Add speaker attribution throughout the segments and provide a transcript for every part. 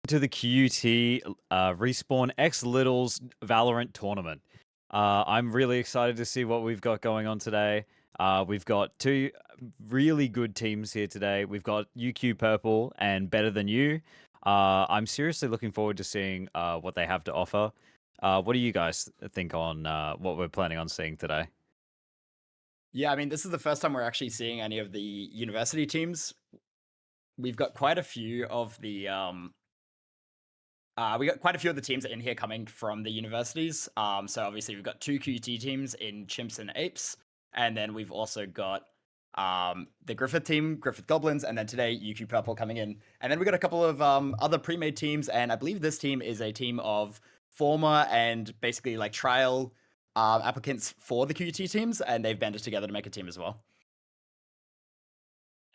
Speaker 1: To the QUT Respawn X Littles Valorant tournament. I'm really excited to see what we've got going on today. We've got two really good teams here today. We've got UQ Purple and Better Than You. I'm seriously looking forward to seeing what they have to offer. What do you guys think on what we're planning on seeing today?
Speaker 2: Yeah, I mean, this is the first time we're actually seeing any of the university teams. We've got quite a few of the we got quite a few of the teams in here coming from the universities. So obviously we've got two QT teams in Chimps and Apes, and then we've also got the Griffith team, Griffith Goblins, and then today UQ Purple coming in, and then we got a couple of other pre-made teams, and I believe this team is a team of former and basically like trial applicants for the QT teams, and they've banded together to make a team as well.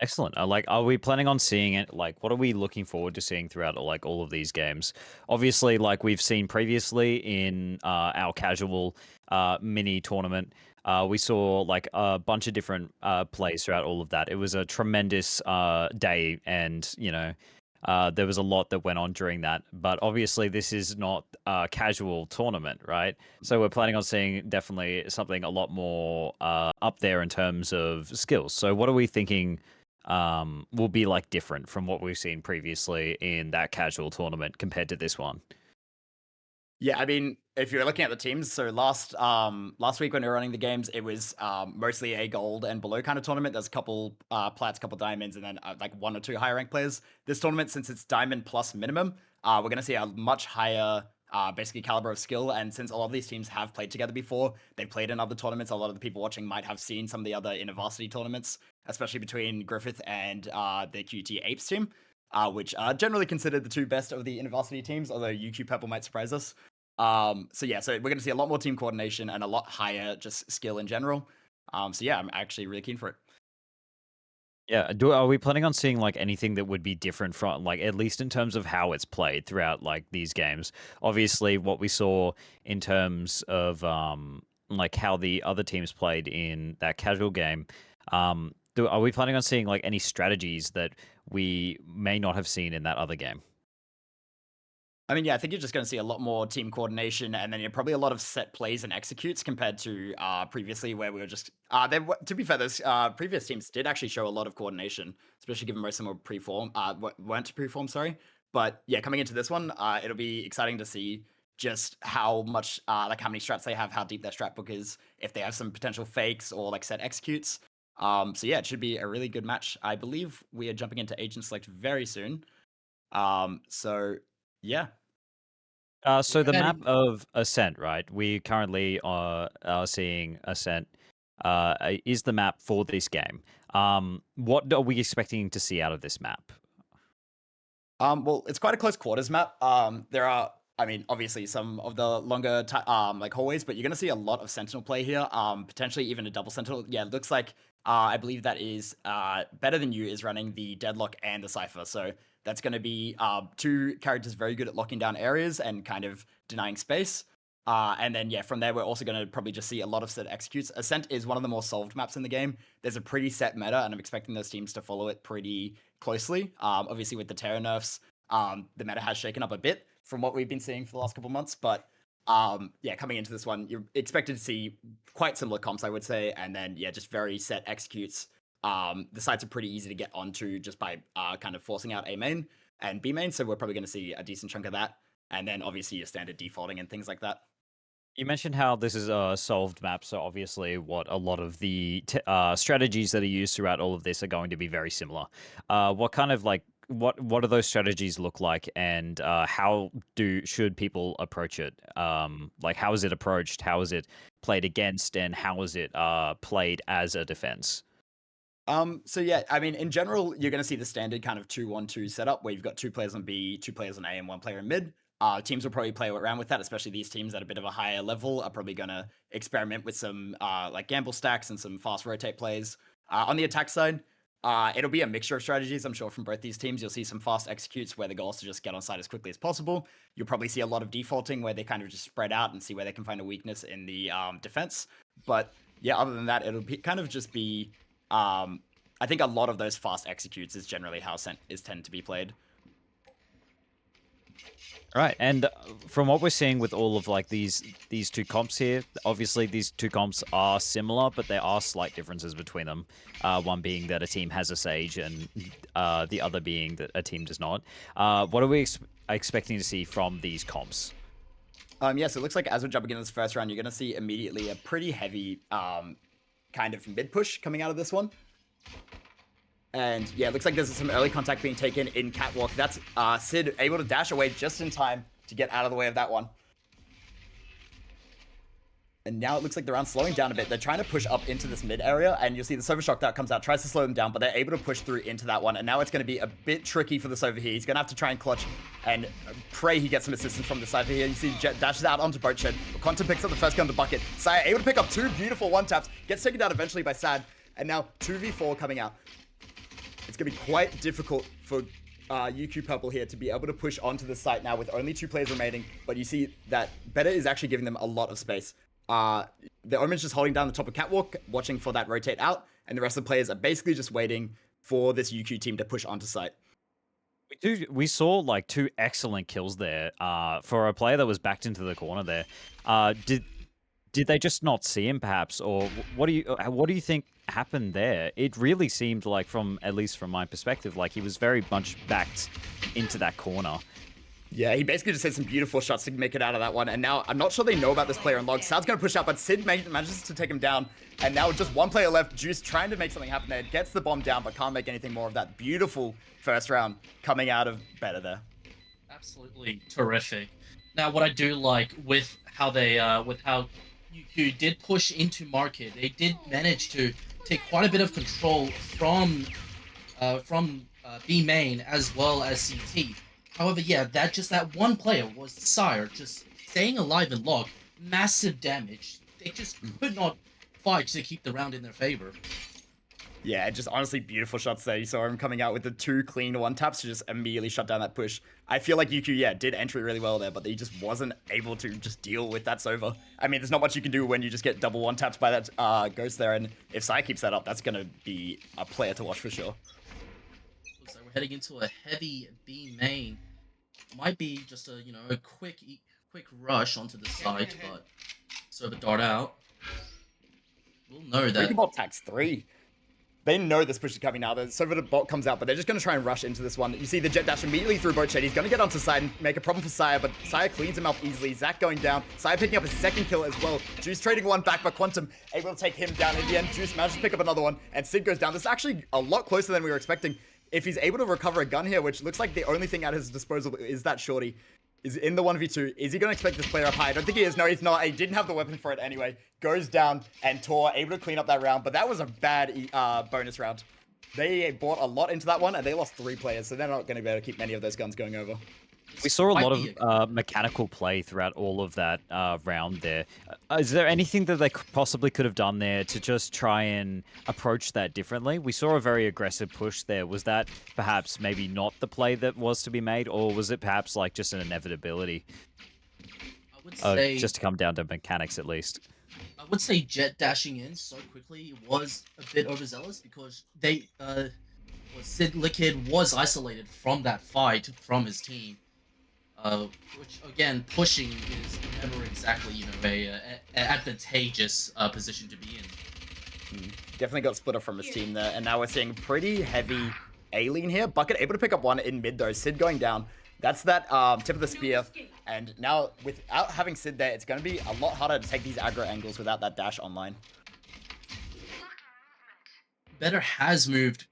Speaker 1: Excellent. Are we planning on seeing it? Like, what are we looking forward to seeing throughout like all of these games? Obviously, like we've seen previously in our casual mini tournament, we saw like a bunch of different plays throughout all of that. It was a tremendous day, and there was a lot that went on during that. But obviously, this is not a casual tournament, right? So we're planning on seeing definitely something a lot more up there in terms of skills. So what are we thinking? Will be like different from what we've seen previously in that casual tournament compared to this one.
Speaker 2: Yeah, I mean, if you're looking at the teams, so last week when we were running the games, it was mostly a gold and below kind of tournament. There's a couple plats, couple diamonds, and then like one or two higher rank players. This tournament, since it's diamond plus minimum, we're gonna see a much higher basically caliber of skill. And since a lot of these teams have played together before, they've played in other tournaments. A lot of the people watching might have seen some of the other InterVarsity tournaments, especially between Griffith and the QT Apes team. Which are generally considered the two best of the InterVarsity teams, although UQ Purple might surprise us. So we're going to see a lot more team coordination and a lot higher just skill in general. So yeah, I'm actually really keen for it.
Speaker 1: Yeah, are we planning on seeing like anything that would be different from like at least in terms of how it's played throughout like these games? Obviously, what we saw in terms of like how the other teams played in that casual game. Are we planning on seeing like any strategies that we may not have seen in that other game?
Speaker 2: I mean, yeah, I think you're just going to see a lot more team coordination, and then you're probably a lot of set plays and executes compared to previously, where we were just. To be fair, those previous teams did actually show a lot of coordination, especially given most of them were preform, weren't preform. Sorry, but yeah, coming into this one, it'll be exciting to see just how much, like how many strats they have, how deep their strat book is, if they have some potential fakes or like set executes. So yeah, it should be a really good match. I believe we are jumping into agent select very soon. So yeah.
Speaker 1: So the map
Speaker 2: And
Speaker 1: of Ascent, right? We currently are seeing Ascent is the map for this game. What are we expecting to see out of this map?
Speaker 2: Well, it's quite a close quarters map. There are, I mean, obviously some of the longer like hallways, but you're going to see a lot of sentinel play here. Potentially even a double sentinel. Yeah, it looks like I believe that is Better Than You is running the deadlock and the cipher. So that's going to be two characters very good at locking down areas and kind of denying space. And then yeah, from there we're also going to probably just see a lot of set executes. Ascent is one of the more solved maps in the game. There's a pretty set meta, and I'm expecting those teams to follow it pretty closely. Obviously, with the Terra nerfs, the meta has shaken up a bit from what we've been seeing for the last couple of months. But yeah, coming into this one, you're expected to see quite similar comps, I would say. And then yeah, just very set executes. The sites are pretty easy to get onto just by kind of forcing out A main and B main. So we're probably going to see a decent chunk of that. And then obviously your standard defaulting and things like that.
Speaker 1: You mentioned how this is a solved map, so obviously, what a lot of the strategies that are used throughout all of this are going to be very similar. What kind of like what do those strategies look like, and how do should people approach it? Like, how is it approached? How is it played against, and how is it played as a defense?
Speaker 2: So yeah, I mean, in general, you're going to see the standard kind of 2-1-2 setup where you've got two players on B, two players on A, and one player in mid. Teams will probably play around with that, especially these teams at a bit of a higher level are probably going to experiment with some like gamble stacks and some fast rotate plays. On the attack side, it'll be a mixture of strategies. I'm sure from both these teams, you'll see some fast executes where the goal is to just get on site as quickly as possible. You'll probably see a lot of defaulting where they kind of just spread out and see where they can find a weakness in the defense. But yeah, other than that, it'll be kind of just be I think a lot of those fast executes is generally how Cent is tend to be played.
Speaker 1: Right, and from what we're seeing with all of like these two comps here, obviously these two comps are similar, but there are slight differences between them. One being that a team has a Sage, and the other being that a team does not. What are we expecting to see from these comps?
Speaker 2: Yeah, so it looks like as we're jumping into this first round, you're going to see immediately a pretty heavy kind of mid push coming out of this one. And yeah, it looks like there's some early contact being taken in Catwalk. That's Sid able to dash away just in time to get out of the way of that one. And now it looks like the round's slowing down a bit. They're trying to push up into this mid area, and you'll see the Sova Shock that comes out, tries to slow them down, but they're able to push through into that one. And now it's going to be a bit tricky for the Sova here. He's going to have to try and clutch and pray he gets some assistance from the Cypher here. You see Jet dashes out onto Boat Shed. Quantum picks up the first gun to bucket. Saya able to pick up two beautiful one-taps, gets taken down eventually by Sad, and now 2v4 coming out. It's going to be quite difficult for UQ Purple here to be able to push onto the site now with only 2 players remaining, but you see that Bettr is actually giving them a lot of space. The Omen's just holding down the top of Catwalk, watching for that rotate out, and the rest of the players are basically just waiting for this UQ team to push onto site.
Speaker 1: We saw like 2 excellent kills there for a player that was backed into the corner there. Did they just not see him, perhaps, or what do you think happened there? It really seemed like, at least from my perspective, like he was very much backed into that corner.
Speaker 2: Yeah, he basically just hit some beautiful shots to make it out of that one. And now I'm not sure they know about this player in log. Sad's going to push out, but Sid manages to take him down. And now just one player left. Juice trying to make something happen there. Gets the bomb down, but can't make anything more of that. Beautiful first round coming out of Bettr there.
Speaker 3: Absolutely terrific. Now, what I do like with how UQ did push into market, they did manage to take quite a bit of control from B main as well as CT. However, yeah, that one player was Sire, just staying alive in log, massive damage. They just could not fight to keep the round in their favor.
Speaker 2: Yeah, just honestly beautiful shots there. You saw him coming out with the 2 clean one-taps to just immediately shut down that push. I feel like UQ, yeah, did entry really well there, but he just wasn't able to just deal with that Sova. I mean, there's not much you can do when you just get double one-taps by that Ghost there, and if Sai keeps that up, that's going to be a player to watch for sure.
Speaker 3: Looks like we're heading into a heavy B main. Might be just a quick rush onto the site, but Sova dart out. We'll know that.
Speaker 2: Bot tax 3. They know this push is coming now. The Sova bot comes out, but they're just going to try and rush into this one. You see the jet dash immediately through Boat Shed. He's going to get onto side and make a problem for Saya, but Saya cleans him up easily. Zach going down. Saya picking up his second kill as well. Juice trading one back, but Quantum able to take him down. In the end, Juice manages to pick up another one, and Sid goes down. This is actually a lot closer than we were expecting. If he's able to recover a gun here, which looks like the only thing at his disposal is that shorty, is in the 1v2. Is he going to expect this player up high? I don't think he is. No, he's not. He didn't have the weapon for it anyway. Goes down, and Tor able to clean up that round, but that was a bad bonus round. They bought a lot into that one, and they lost 3 players, so they're not going to be able to keep many of those guns going over.
Speaker 1: We saw a lot of mechanical play throughout all of that round there. Is there anything that they possibly could have done there to just try and approach that differently? We saw a very aggressive push there. Was that perhaps maybe not the play that was to be made, or was it perhaps like just an inevitability?
Speaker 3: I would say
Speaker 1: just to come down to mechanics at least.
Speaker 3: I would say Jet dashing in so quickly was a bit overzealous because Sid Liquid was isolated from that fight from his team. Which again, pushing is never exactly a advantageous position to be in.
Speaker 2: Definitely got split up from his team there, and now we're seeing pretty heavy A-lean here. Bucket able to pick up one in mid though. Sid going down. That's that tip of the spear, and now without having Sid there, it's going to be a lot harder to take these aggro angles without that dash online.
Speaker 3: Bettr has moved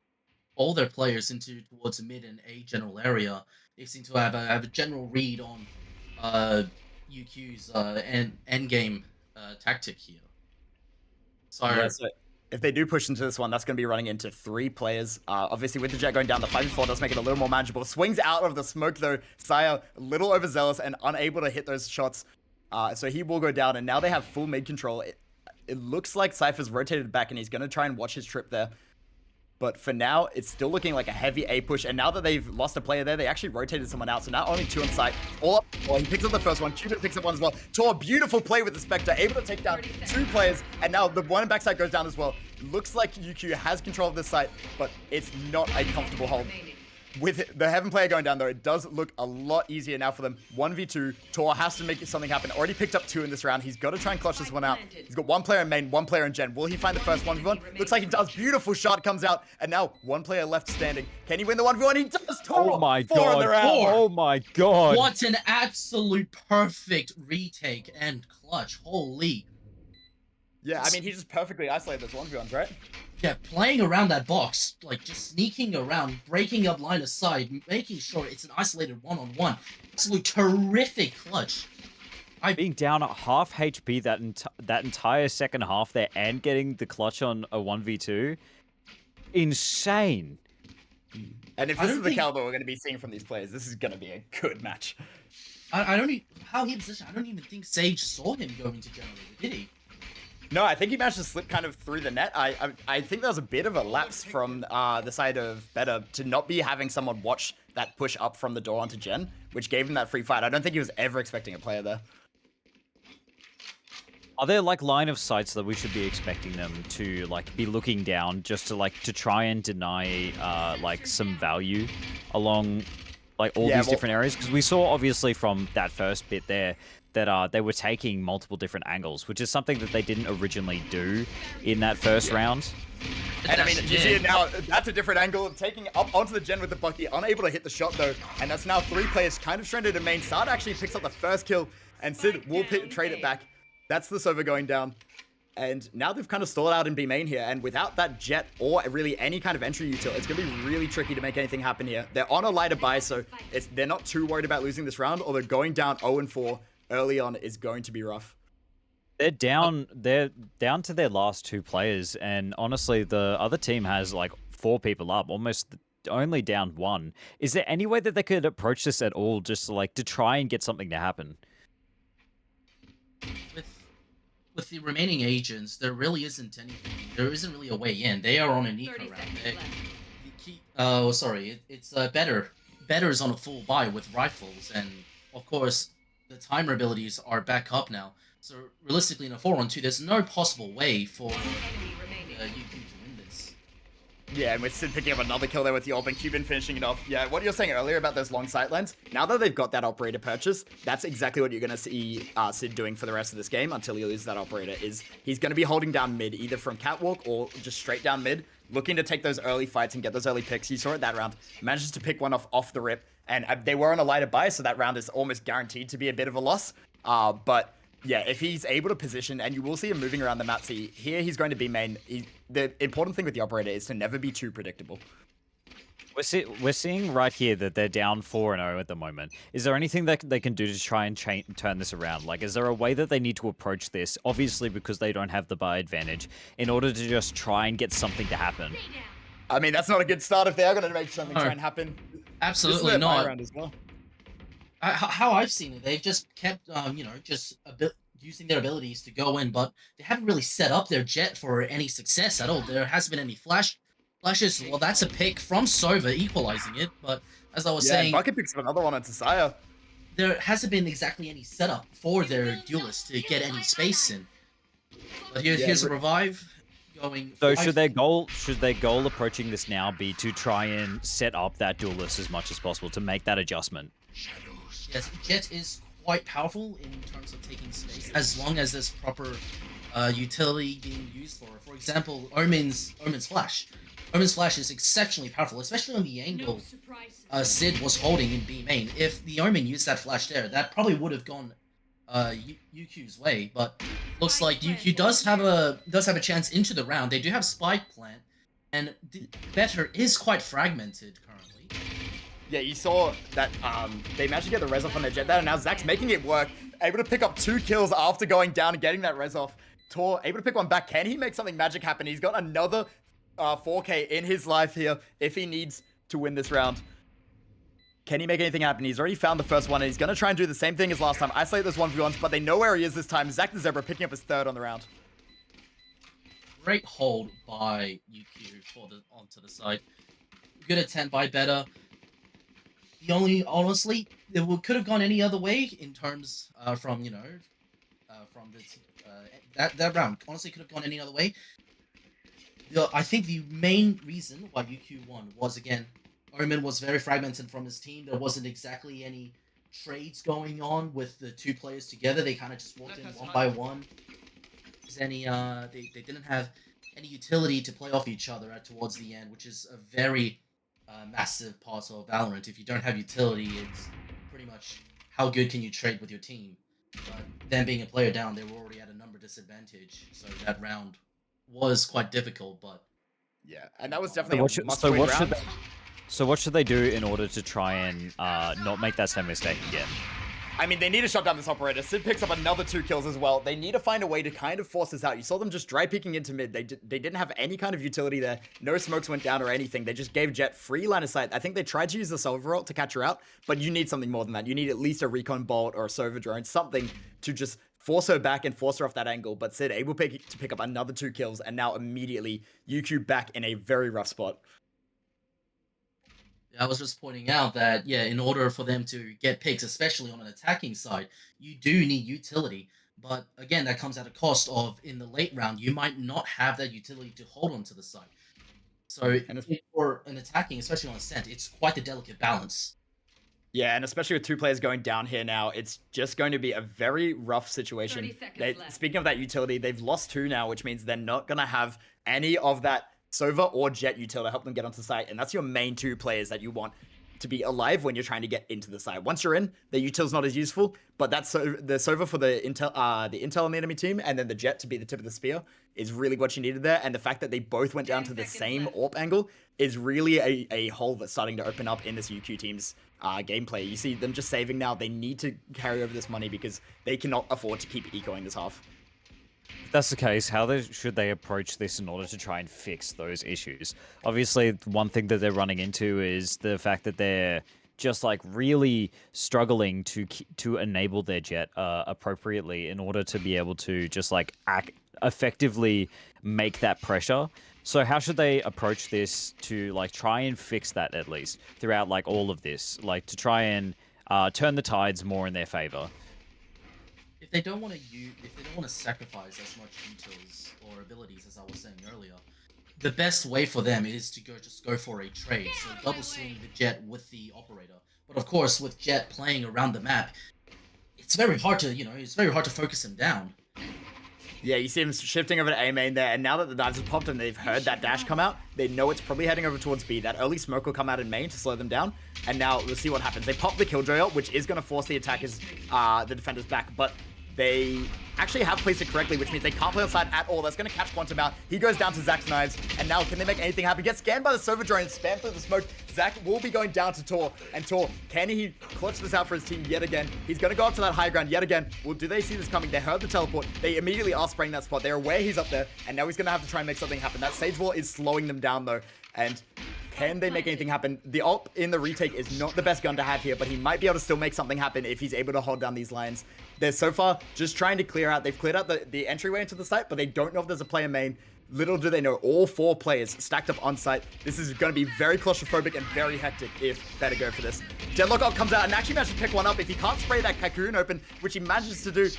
Speaker 3: all their players towards the mid and A general area. They seem to have a general read on UQ's end game tactic here. So,
Speaker 2: yeah, so if they do push into this one, that's going to be running into 3 players. Obviously, with the jet going down, the 5v4 does make it a little more manageable. Swings out of the smoke, though. Saya a little overzealous and unable to hit those shots. So he will go down, and now they have full mid control. It looks like Cypher's rotated back, and he's going to try and watch his trip there. But for now, it's still looking like a heavy A push. And now that they've lost a player there, they actually rotated someone out. So now only 2 on site. Well, he picks up the first one. Cupid picks up one as well. Tor, beautiful play with the Spectre. Able to take down 2 players. And now the one in backside goes down as well. Looks like UQ has control of this site, but it's not a comfortable hold. With the Heaven player going down, though, it does look a lot easier now for them. 1v2. Tor has to make something happen. Already picked up 2 in this round. He's got to try and clutch this one out. He's got 1 player in main, 1 player in Gen. Will he find the first 1v1? Looks like he does. Beautiful shot comes out. And now 1 player left standing. Can he win the 1v1? He does. Tor!
Speaker 1: Oh my
Speaker 2: 4 in the
Speaker 1: god.
Speaker 2: round.
Speaker 1: Oh my god.
Speaker 3: What an absolute perfect retake and clutch. Holy.
Speaker 2: Yeah, I mean, he just perfectly isolated those 1v1s, right?
Speaker 3: Yeah, playing around that box, like just sneaking around, breaking up line of sight, making sure it's an isolated one-on-one. Absolute terrific clutch.
Speaker 1: Being down at half HP that entire second half there and getting the clutch on a 1v2, insane.
Speaker 2: And if this is the caliber we're going to be seeing from these players, this is going to be a good match.
Speaker 3: I don't even how he positioned. I don't even think Sage saw him going to generator, did he?
Speaker 2: No, I think he managed to slip kind of through the net. I think there was a bit of a lapse from the side of Bettr to not be having someone watch that push up from the door onto Gen, which gave him that free fight. I don't think he was ever expecting a player there.
Speaker 1: Are there like line of sights that we should be expecting them to like be looking down just to try and deny like some value along like all these different areas? Because we saw obviously from that first bit there that they were taking multiple different angles, which is something that they didn't originally do in that first round.
Speaker 2: And I mean, you see it now, that's a different angle, taking up onto the Gen with the Bucky, unable to hit the shot though, and that's now 3 players kind of stranded in main. Sard actually picks up the first kill, and Sid will trade it back. That's the Sova going down. And now they've kind of stalled out in B main here, and without that Jet or really any kind of entry util, it's going to be really tricky to make anything happen here. They're on a lighter buy, so they're not too worried about losing this round, although going down 0-4 early on is going to be rough.
Speaker 1: They're down to their last 2 players, and honestly, the other team has like 4 people up, almost only down 1. Is there any way that they could approach this at all, just to try and get something to happen?
Speaker 3: With the remaining agents, there really isn't anything. There isn't really a way in. They are on an eco round. It's Bettr. Bettr is on a full buy with rifles, and of course, the timer abilities are back up now. So realistically, in a 4-on-2, there's no possible way for UQ to win this.
Speaker 2: Yeah, and with Sid picking up another kill there with the AWP and Cuban finishing it off. Yeah, what you were saying earlier about those long sight lines, now that they've got that operator purchase, that's exactly what you're going to see Sid doing for the rest of this game until he loses that operator, is he's going to be holding down mid, either from catwalk or just straight down mid, looking to take those early fights and get those early picks. You saw it that round, manages to pick one off the rip, and they were on a lighter buy, so that round is almost guaranteed to be a bit of a loss. But yeah, if he's able to position, and you will see him moving around the map, see, here he's going to be main. The important thing with the operator is to never be too predictable.
Speaker 1: We're seeing right here that they're down 4-0 at the moment. Is there anything that they can do to try and turn this around? Like, is there a way that they need to approach this, obviously because they don't have the buy advantage, in order to just try and get something to happen?
Speaker 2: I mean, that's not a good start if they are going to make something try and happen.
Speaker 3: Absolutely not.
Speaker 2: Round as well.
Speaker 3: How I've seen it, they've just kept, just using their abilities to go in, but they haven't really set up their Jet for any success at all. There hasn't been any flashes. Well, that's a pick from Sova equalizing it, but as I was saying,
Speaker 2: Bucket picks up another one onto Saya.
Speaker 3: There hasn't been exactly any setup for their duelists to get any space in. But here's a revive going.
Speaker 1: So should their goal approaching this now be to try and set up that duelist as much as possible to make that adjustment?
Speaker 3: Yes, Jet is quite powerful in terms of taking space, as long as there's proper utility being used for it. For example, Omen's Flash. Omen's Flash is exceptionally powerful, especially on the angle Sid was holding in B main. If the Omen used that flash there, that probably would have gone UQ's way. But looks like UQ does have a chance into the round. They do have Spike Plant, and Bettr is quite fragmented currently.
Speaker 2: Yeah, you saw that they managed to get the res off on their Jet there, and now Zach's making it work. Able to pick up 2 kills after going down and getting that res off. Tor able to pick one back. Can he make something magic happen? He's got another 4K in his life here if he needs to win this round. Can he make anything happen? He's already found the first one, and he's going to try and do the same thing as last time. Isolate those 1v1s, but they know where he is this time. Zach the Zebra picking up his 3rd on the round.
Speaker 3: Great hold by UQ onto the side. Good attempt by Bettr. Honestly, it could have gone any other way in terms from that round. Honestly, could have gone any other way. I think the main reason why UQ won was, again, Omen was very fragmented from his team. There wasn't exactly any trades going on with the two players together. They kind of just walked in one by one. They didn't have any utility to play off each other towards the end, which is a very massive part of Valorant. If you don't have utility, it's pretty much how good can you trade with your team. But them being a player down, they were already at a number disadvantage, so that round was quite difficult. But
Speaker 2: Yeah, and that was
Speaker 1: So
Speaker 2: definitely
Speaker 1: what
Speaker 2: a
Speaker 1: should,
Speaker 2: must
Speaker 1: so
Speaker 2: win
Speaker 1: what should
Speaker 2: round.
Speaker 1: they, so what should they do in order to try and not make that same mistake again?
Speaker 2: I mean, they need to shut down this operator. Sid picks up another 2 kills as well. They need to find a way to kind of force this out. You saw them just dry peeking into mid. They didn't have any kind of utility there. No smokes went down or anything. They just gave Jett free line of sight. I think they tried to use the Silver ult to catch her out, but you need something more than that. You need at least a recon bolt or a Sova drone, something to just force her back and force her off that angle. But Sid able to pick up another 2 kills, and now immediately UQ back in a very rough spot.
Speaker 3: I was just pointing out that, yeah, in order for them to get picks, especially on an attacking side, you do need utility. But again, that comes at a cost of, in the late round, you might not have that utility to hold onto the side. So
Speaker 2: And
Speaker 3: for an attacking, especially on Ascent, it's quite a delicate balance.
Speaker 2: yeah, and especially with 2 players going down here now, it's just going to be a very rough
Speaker 4: 30
Speaker 2: situation.
Speaker 4: seconds left.
Speaker 2: Speaking of that utility, they've lost 2 now, which means they're not going to have any of that Sova or Jett utility to help them get onto the site, and that's your main 2 players that you want to be alive when you're trying to get into the site. Once you're in, the util's not as useful, but that's the Sova for the intel on the enemy team, and then the Jett to be the tip of the spear is really what you needed there. And the fact that they both went down
Speaker 4: 10
Speaker 2: to the
Speaker 4: seconds
Speaker 2: same
Speaker 4: left.
Speaker 2: AWP angle is really a hole that's starting to open up in this UQ team's gameplay. You see them just saving now. They need to carry over this money because they cannot afford to keep ecoing this half.
Speaker 1: If that's the case, how should they approach this in order to try and fix those issues? Obviously, one thing that they're running into is the fact that they're just like really struggling to enable their Jett appropriately in order to be able to just like effectively make that pressure. So how should they approach this to like try and fix that at least throughout like all of this, like to try and turn the tides more in their favor?
Speaker 3: If they don't want to sacrifice as much utils or abilities as I was saying earlier, the best way for them is to just go for a trade. So double swing the Jett with the operator. But of course, with Jett playing around the map, it's very hard to focus him down.
Speaker 2: Yeah, you see him shifting over to A main there, and now that the dives have popped and they've heard that dash come out, they know it's probably heading over towards B. That early smoke will come out in main to slow them down, and now we'll see what happens. They pop the Killjoy ult, which is going to force the attackers, the defenders back, but they actually have placed it correctly, which means they can't play on side at all. That's going to catch Quantum out. He goes down to Zach's knives, and now can they make anything happen? Gets scanned by the Sova drone, spam through the smoke. Zach will be going down to Tor, and Tor, can he clutch this out for his team yet again? He's going to go up to that high ground yet again. Well, do they see this coming? They heard the teleport. They immediately are spraying that spot. They're aware he's up there, and now he's going to have to try and make something happen. That Sage Wall is slowing them down, though, and can they make anything happen? The ult in the retake is not the best gun to have here, but he might be able to still make something happen if he's able to hold down these lines. They're so far just trying to clear out. They've cleared out the entryway into the site, but they don't know if there's a player main. Little do they know, all 4 players stacked up on site. This is going to be very claustrophobic and very hectic if Bettr go for this. Deadlock ult comes out and actually manages to pick one up. If he can't spray that Cocoon open, which he manages to do,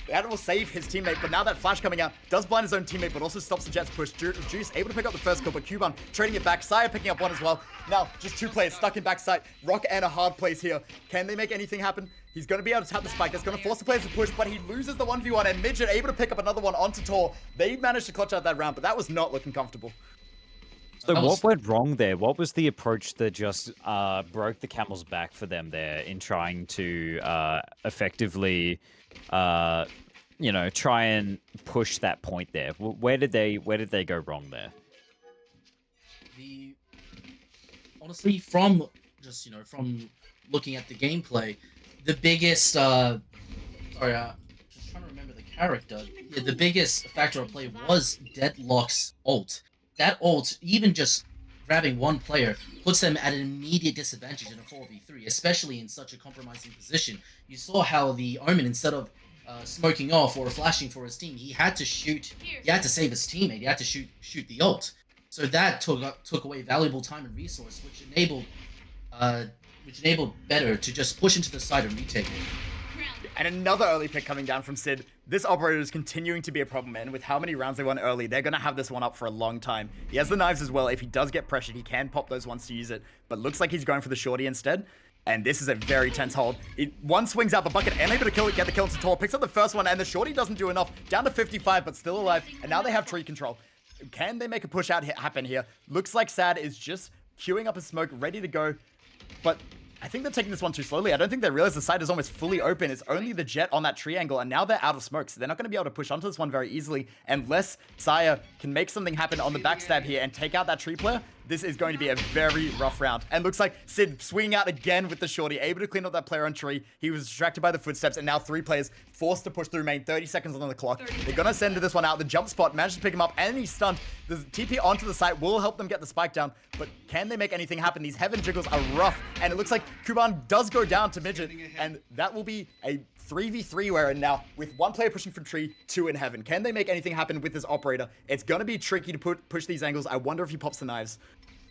Speaker 2: that will save his teammate, but now that flash coming out does blind his own teammate, but also stops the Jett's push. Juice able to pick up the first kill, but Cuban trading it back. Saya picking up one as well. Now, just 2 players stuck in backside. Rock and a hard place here. Can they make anything happen? He's going to be able to tap the spike. That's going to force the players to push, but he loses the 1v1, and Midget able to pick up another one onto Tor. They managed to clutch out that round, but that was not looking comfortable.
Speaker 1: So what went wrong there? What was the approach that just broke the camel's back for them there in trying to effectively, try and push that point there? Where did they go wrong there?
Speaker 3: Honestly, from looking at the gameplay, the biggest just trying to remember the character. Yeah, the biggest factor of play was Deadlock's ult. That ult, even just grabbing one player, puts them at an immediate disadvantage in a 4v3, especially in such a compromising position. You saw how the Omen, instead of smoking off or flashing for his team, he had to shoot. He had to save his teammate. He had to shoot the ult. So that took away valuable time and resource, which enabled Bettr to just push into the side and retake it.
Speaker 2: And another early pick coming down from Sid. This operator is continuing to be a problem, and with how many rounds they won early, they're going to have this one up for a long time. He has the knives as well. If he does get pressured, he can pop those ones to use it, but looks like he's going for the shorty instead. And this is a very tense hold. One swings out the bucket and able to kill it, get the kill into Tor, picks up the first one, and the shorty doesn't do enough. Down to 55, but still alive. And now they have tree control. Can they make a push out happen here? Looks like Sad is just queuing up a smoke, ready to go. But I think they're taking this one too slowly. I don't think they realize the site is almost fully open. It's only the jet on that triangle, and now they're out of smoke, so they're not going to be able to push onto this one very easily unless Saya can make something happen on the backstab here and take out that tree player. This is going to be a very rough round. And looks like Sid swinging out again with the shorty, able to clean up that player on tree. He was distracted by the footsteps, and now 3 players forced to push through main. 30 seconds on the clock. They're going to send this one out. The jump spot managed to pick him up, and he's stunned. The TP onto the site will help them get the spike down, but can they make anything happen? These heaven jiggles are rough, and it looks like Kuban does go down to Midget, and that will be a 3v3 where now with 1 player pushing from tree, 2 in heaven. Can they make anything happen with this operator? It's going to be tricky to push these angles. I wonder if he pops the knives.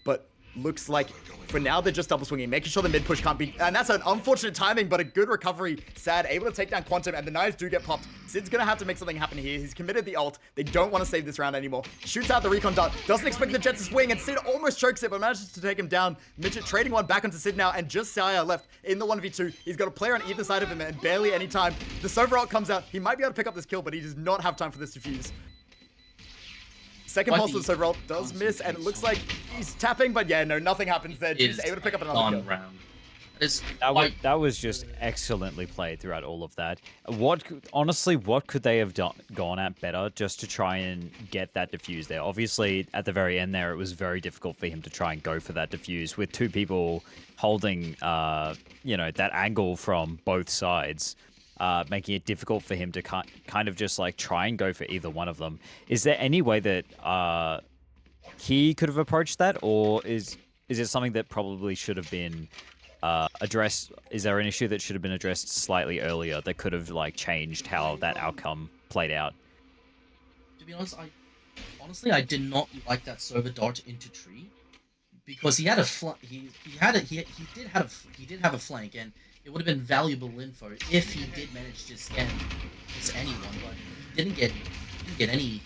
Speaker 2: But looks like for now they're just double swinging, making sure the mid push can't be, and that's an unfortunate timing, but a good recovery. Sad, able to take down Quantum, and the knives do get popped. Sid's gonna have to make something happen here. He's committed the ult. They don't want to save this round anymore. Shoots out the recon dart, doesn't expect the jet to swing, and Sid almost chokes it, but manages to take him down. Midget trading one back onto Sid now, and just Saya left in the 1v2. He's got a player on either side of him, and barely any time. The Sova ult comes out. He might be able to pick up this kill, but he does not have time for this defuse. Second pulse of the Sova ult does miss, and it looks like he's tapping, but yeah, no, nothing happens there. He's able to pick up another kill.
Speaker 3: Round.
Speaker 1: That was just excellently played throughout all of that. Honestly, what could they have gone at better just to try and get that defuse there? Obviously, at the very end there, it was very difficult for him to try and go for that defuse with 2 people holding, that angle from both sides. Making it difficult for him to kind of just like try and go for either one of them. Is there any way that he could have approached that, or is it something that probably should have been addressed? Is there an issue that should have been addressed slightly earlier that could have like changed how that outcome played out?
Speaker 3: To be honest, I did not like that Sova dart into tree because he had a he did have a flank, and it would have been valuable info if he did manage to scan anyone, but he didn't get any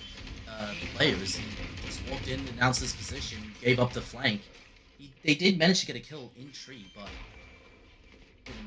Speaker 3: players. He just walked in, announced his position, gave up the flank. They did manage to get a kill in tree, but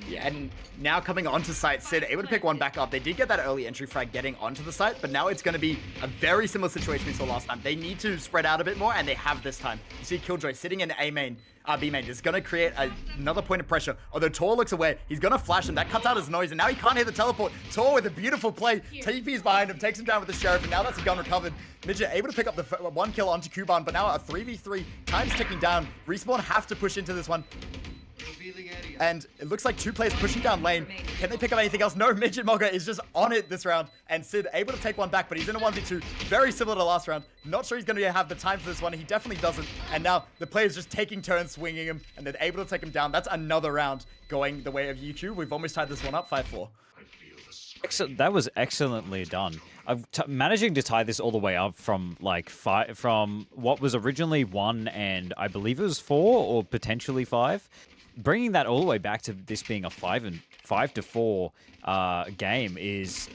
Speaker 2: yeah, and now coming onto site, Sid able to pick one back up. They did get that early entry frag getting onto the site, but now it's going to be a very similar situation we saw last time. They need to spread out a bit more, and they have this time. You see Killjoy sitting in B main. This is going to create another point of pressure. Although Tor looks away, he's going to flash him. That cuts out his noise, and now he can't hear the teleport. Tor with a beautiful play. TP's behind him, takes him down with the Sheriff, and now that's a gun recovered. Midget able to pick up the 1 kill onto Kuban, but now a 3v3. Time's ticking down. Respawn have to push into this one. And it looks like 2 players pushing down lane. Can they pick up anything else? No, Midget Mogger is just on it this round. And Sid able to take one back, but he's in a 1v2. Very similar to last round. Not sure he's going to have the time for this one. He definitely doesn't. And now the player's just taking turns swinging him, and they're able to take him down. That's another round going the way of UQ. We've almost tied this one up 5-4.
Speaker 1: That was excellently done. Managing to tie this all the way up from from what was originally 1 and I believe it was 4 or potentially 5. Bringing that all the way back to this being a 5-4 game is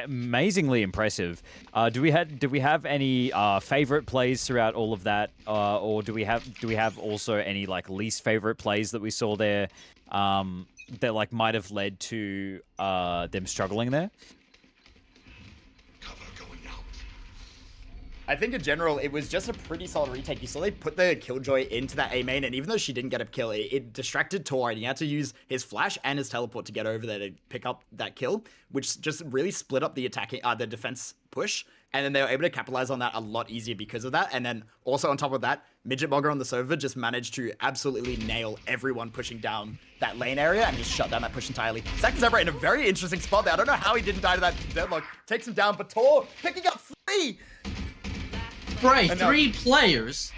Speaker 1: amazingly impressive. Do we have any favorite plays throughout all of that, or do we have also any like least favorite plays that we saw there that like might have led to them struggling there?
Speaker 2: I think in general, it was just a pretty solid retake. You saw they put the Killjoy into that A main, and even though she didn't get a kill, it distracted Tor, and he had to use his flash and his teleport to get over there to pick up that kill, which just really split up the attacking, the defense push, and then they were able to capitalize on that a lot easier because of that. And then also on top of that, Midget Mogger on the Sova just managed to absolutely nail everyone pushing down that lane area and just shut down that push entirely. Second Zebra in a very interesting spot there. I don't know how he didn't die to that deadlock. Takes him down, but Tor picking up 3!
Speaker 3: Bray, 3 players.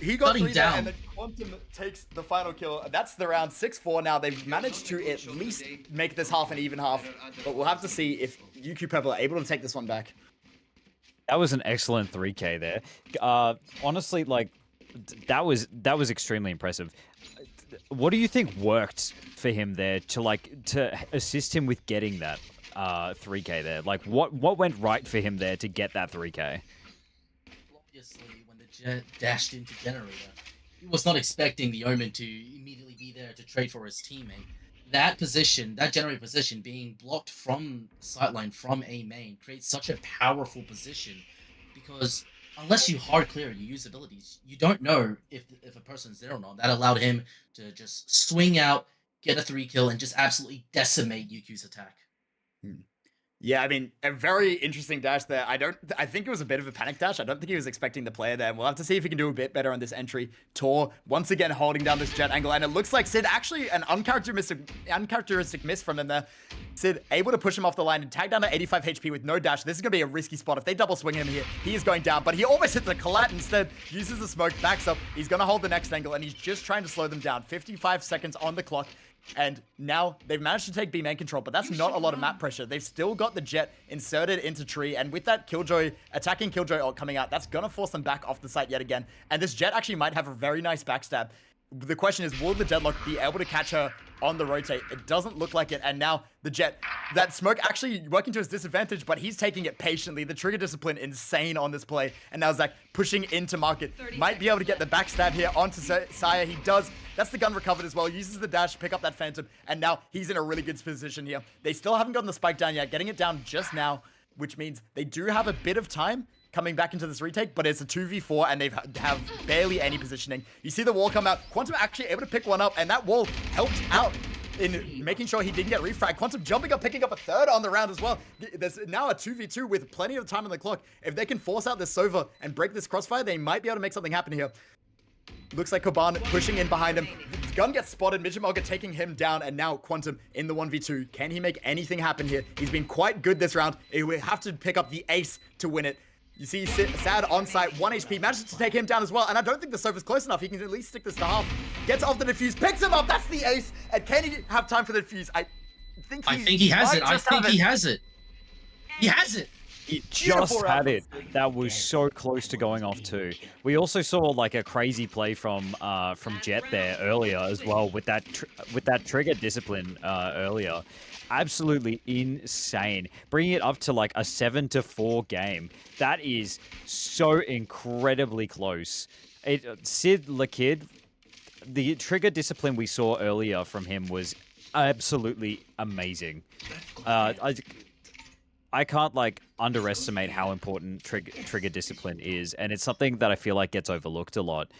Speaker 2: He got 3
Speaker 3: down,
Speaker 2: and then Quantum takes the final kill. That's the round 6-4 now. They've managed to at least make this half an even half, but we'll have to see if UQ Purple are able to take this one back.
Speaker 1: That was an excellent 3K there. Honestly, like that was extremely impressive. what do you think worked for him there to assist him with getting that 3K there? Like, what went right for him there to get that 3K?
Speaker 3: Obviously, when the Jet dashed into Generator, he was not expecting the Omen to immediately be there to trade for his teammate. That position, that Generator position, being blocked from sideline from A main creates such a powerful position because unless you hard clear, you use abilities, you don't know if a person's there or not. That allowed him to just swing out, get a 3 kill, and just absolutely decimate UQ's attack.
Speaker 2: Yeah, I mean, a very interesting dash there. I think it was a bit of a panic dash. I don't think he was expecting the player there. We'll have to see if he can do a bit better on this entry. Tor, once again, holding down this Jet angle. And it looks like Sid actually an uncharacteristic miss from him there. Sid able to push him off the line and tag down to 85 HP with no dash. This is going to be a risky spot. If they double swing him here, he is going down. But he almost hits the collat instead. Uses the smoke, backs up. He's going to hold the next angle. And he's just trying to slow them down. 55 seconds on the clock. And now they've managed to take B main control, but that's not a lot of map pressure. They've still got the Jet inserted into tree, and with that Killjoy, attacking Killjoy ult coming out, that's gonna force them back off the site yet again. And this Jet actually might have a very nice backstab. The question is, will the Deadlock be able to catch her on the rotate? It doesn't look like it, and now the Jet, that smoke actually working to his disadvantage, but he's taking it patiently. The trigger discipline insane on this play, and now Zach pushing into market. Might be able to get the backstab here onto Saya. He does. That's the gun recovered as well. Uses the dash to pick up that Phantom, and now he's in a really good position here. They still haven't gotten the spike down yet, getting it down just now, which means they do have a bit of time coming back into this retake, but it's a 2v4 and they have barely any positioning. You see the wall come out. Quantum actually able to pick one up, and that wall helped out in making sure he didn't get refragged. Quantum jumping up, picking up a third on the round as well. There's now a 2v2 with plenty of time on the clock. If they can force out this Sova and break this crossfire, they might be able to make something happen here. Looks like Koban pushing in behind him. His gun gets spotted. Midgemolga taking him down, and now Quantum in the 1v2. Can he make anything happen here? He's been quite good this round. He will have to pick up the ace to win it. You see Sad on site, 1 HP, manages to take him down as well, and I don't think the Sova's close enough. He can at least stick this to half. Gets off the defuse, picks him up, that's the ace, and can he have time for the defuse? I think
Speaker 3: he has it. I think he has it. He has it.
Speaker 1: He just had it. That was so close to going off too. We also saw like a crazy play from Jet there earlier as well with that trigger discipline earlier. Absolutely insane. Bringing it up to like a 7-4 game. That is so incredibly close. Sid the Kid, the trigger discipline we saw earlier from him was absolutely amazing. I can't like underestimate how important trigger discipline is, and it's something that I feel like gets overlooked a lot.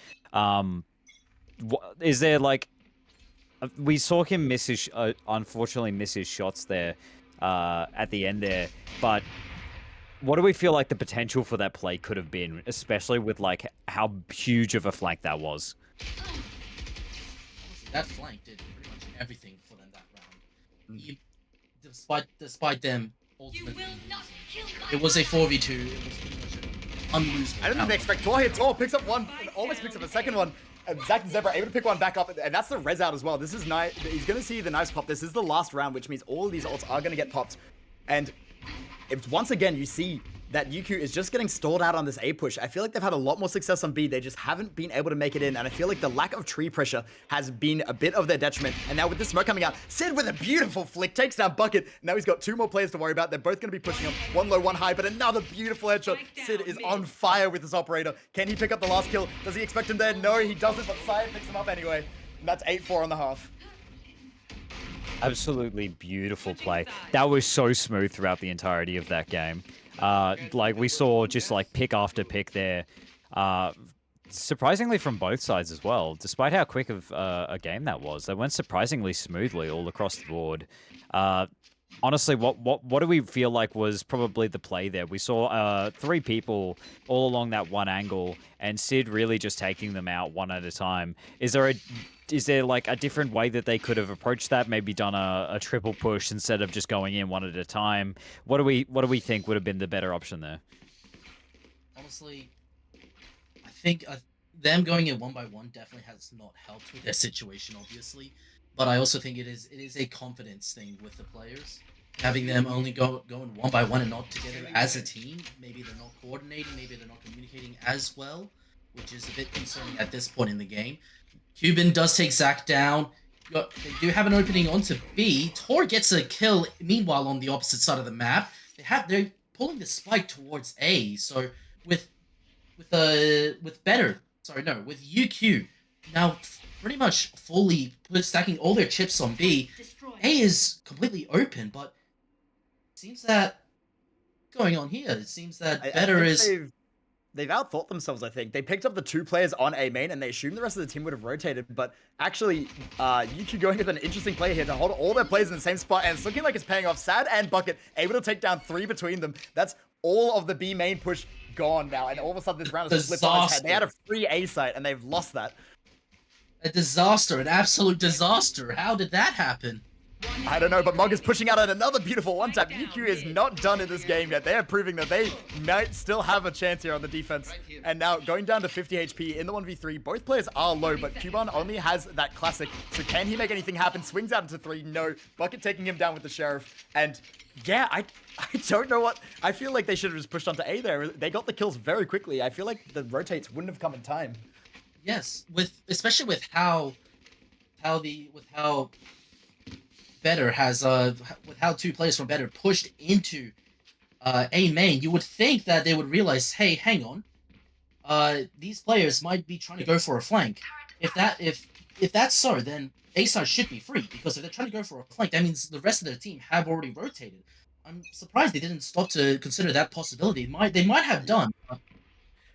Speaker 1: Is there like we saw him miss his unfortunately miss his shots there at the end there, but what do we feel like the potential for that play could have been, especially with like how huge of a flank that was?
Speaker 3: That flank did pretty much everything for them that round. Despite them ultimately, it was a 4v2. It was pretty much unlosable.
Speaker 2: I don't think they expect Tor here. Tor picks up one, almost picks up a second one. Zach and Zebra able to pick one back up, and that's the res out as well. This is nice. He's going to see the nice pop. This is the last round, which means all of these ults are going to get popped. And if once again you see that UQ is just getting stalled out on this A push, I feel like they've had a lot more success on B. They just haven't been able to make it in, and I feel like the lack of tree pressure has been a bit of their detriment. And now with this smoke coming out, Sid with a beautiful flick takes down Bucket. Now he's got 2 more players to worry about. They're both going to be pushing him. 1 low, 1 high, but another beautiful headshot. Sid is on fire with this operator. Can he pick up the last kill? Does he expect him there? No, he doesn't, but Saya picks him up anyway. And that's 8-4 on the half.
Speaker 1: Absolutely beautiful play. That was so smooth throughout the entirety of that game. Like we saw just like pick after pick there. Surprisingly from both sides as well. Despite how quick of a game that was, they went surprisingly smoothly all across the board. Honestly, what do we feel like was probably the play there? We saw 3 people all along that one angle, and Sid really just taking them out one at a time. Is there like a different way that they could have approached that? Maybe done a triple push instead of just going in one at a time. What do we think would have been the better option there?
Speaker 3: Honestly, I think them going in 1-by-1 definitely has not helped with their situation, obviously. But I also think it is a confidence thing with the players. Having them only going 1-by-1 and not together as a team. Maybe they're not coordinating, maybe they're not communicating as well, which is a bit concerning at this point in the game. Cuban does take Zach down. They do have an opening onto B. Tor gets a kill, meanwhile, on the opposite side of the map. They're pulling the spike towards A. So with Bettr, with UQ now pretty much fully stacking all their chips on B. A is completely open, but it seems that going on here. It seems that Bettr is.
Speaker 2: They've outthought themselves, I think. They picked up the 2 players on A main, and they assumed the rest of the team would have rotated. But actually, UQ going with an interesting play here to hold all their players in the same spot, and it's looking like it's paying off. Sad and Bucket able to take down 3 between them. That's all of the B main push gone now, and all of a sudden this round is flipped on its head. They had a free A site, and they've lost that.
Speaker 3: A disaster, an absolute disaster. How did that happen?
Speaker 2: I don't know, but Mog is pushing out at another beautiful one-tap. UQ is not done in this game yet. They are proving that they might still have a chance here on the defense. And now going down to 50 HP in the 1v3. Both players are low, but Cuban only has that classic. So can he make anything happen? Swings out into 3. No. Bucket taking him down with the Sheriff. And yeah, I don't know what... I feel like they should have just pushed onto A there. They got the kills very quickly. I feel like the rotates wouldn't have come in time.
Speaker 3: Yes, especially with how Bettr has with how 2 players from Bettr pushed into A main, you would think that they would realize, hey, hang on, these players might be trying to go for a flank. If that's so, then A side should be free, because if they're trying to go for a flank, that means the rest of their team have already rotated. I'm surprised they didn't stop to consider that possibility. They might have done.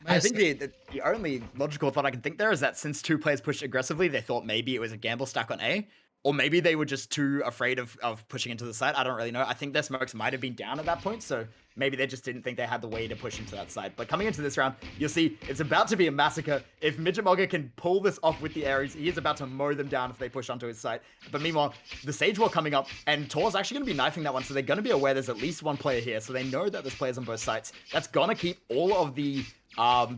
Speaker 2: I think the only logical thought I can think there is that since 2 players pushed aggressively, they thought maybe it was a gamble stack on A. Or maybe they were just too afraid of pushing into the side. I don't really know. I think their smokes might have been down at that point, so maybe they just didn't think they had the way to push into that side. But coming into this round, you'll see it's about to be a massacre. If Midgetmogger can pull this off with the Ares, he is about to mow them down if they push onto his side. But meanwhile, the Sage War coming up, and Tor's actually going to be knifing that one, so they're going to be aware there's at least 1 player here, so they know that there's players on both sides. That's going to keep all of the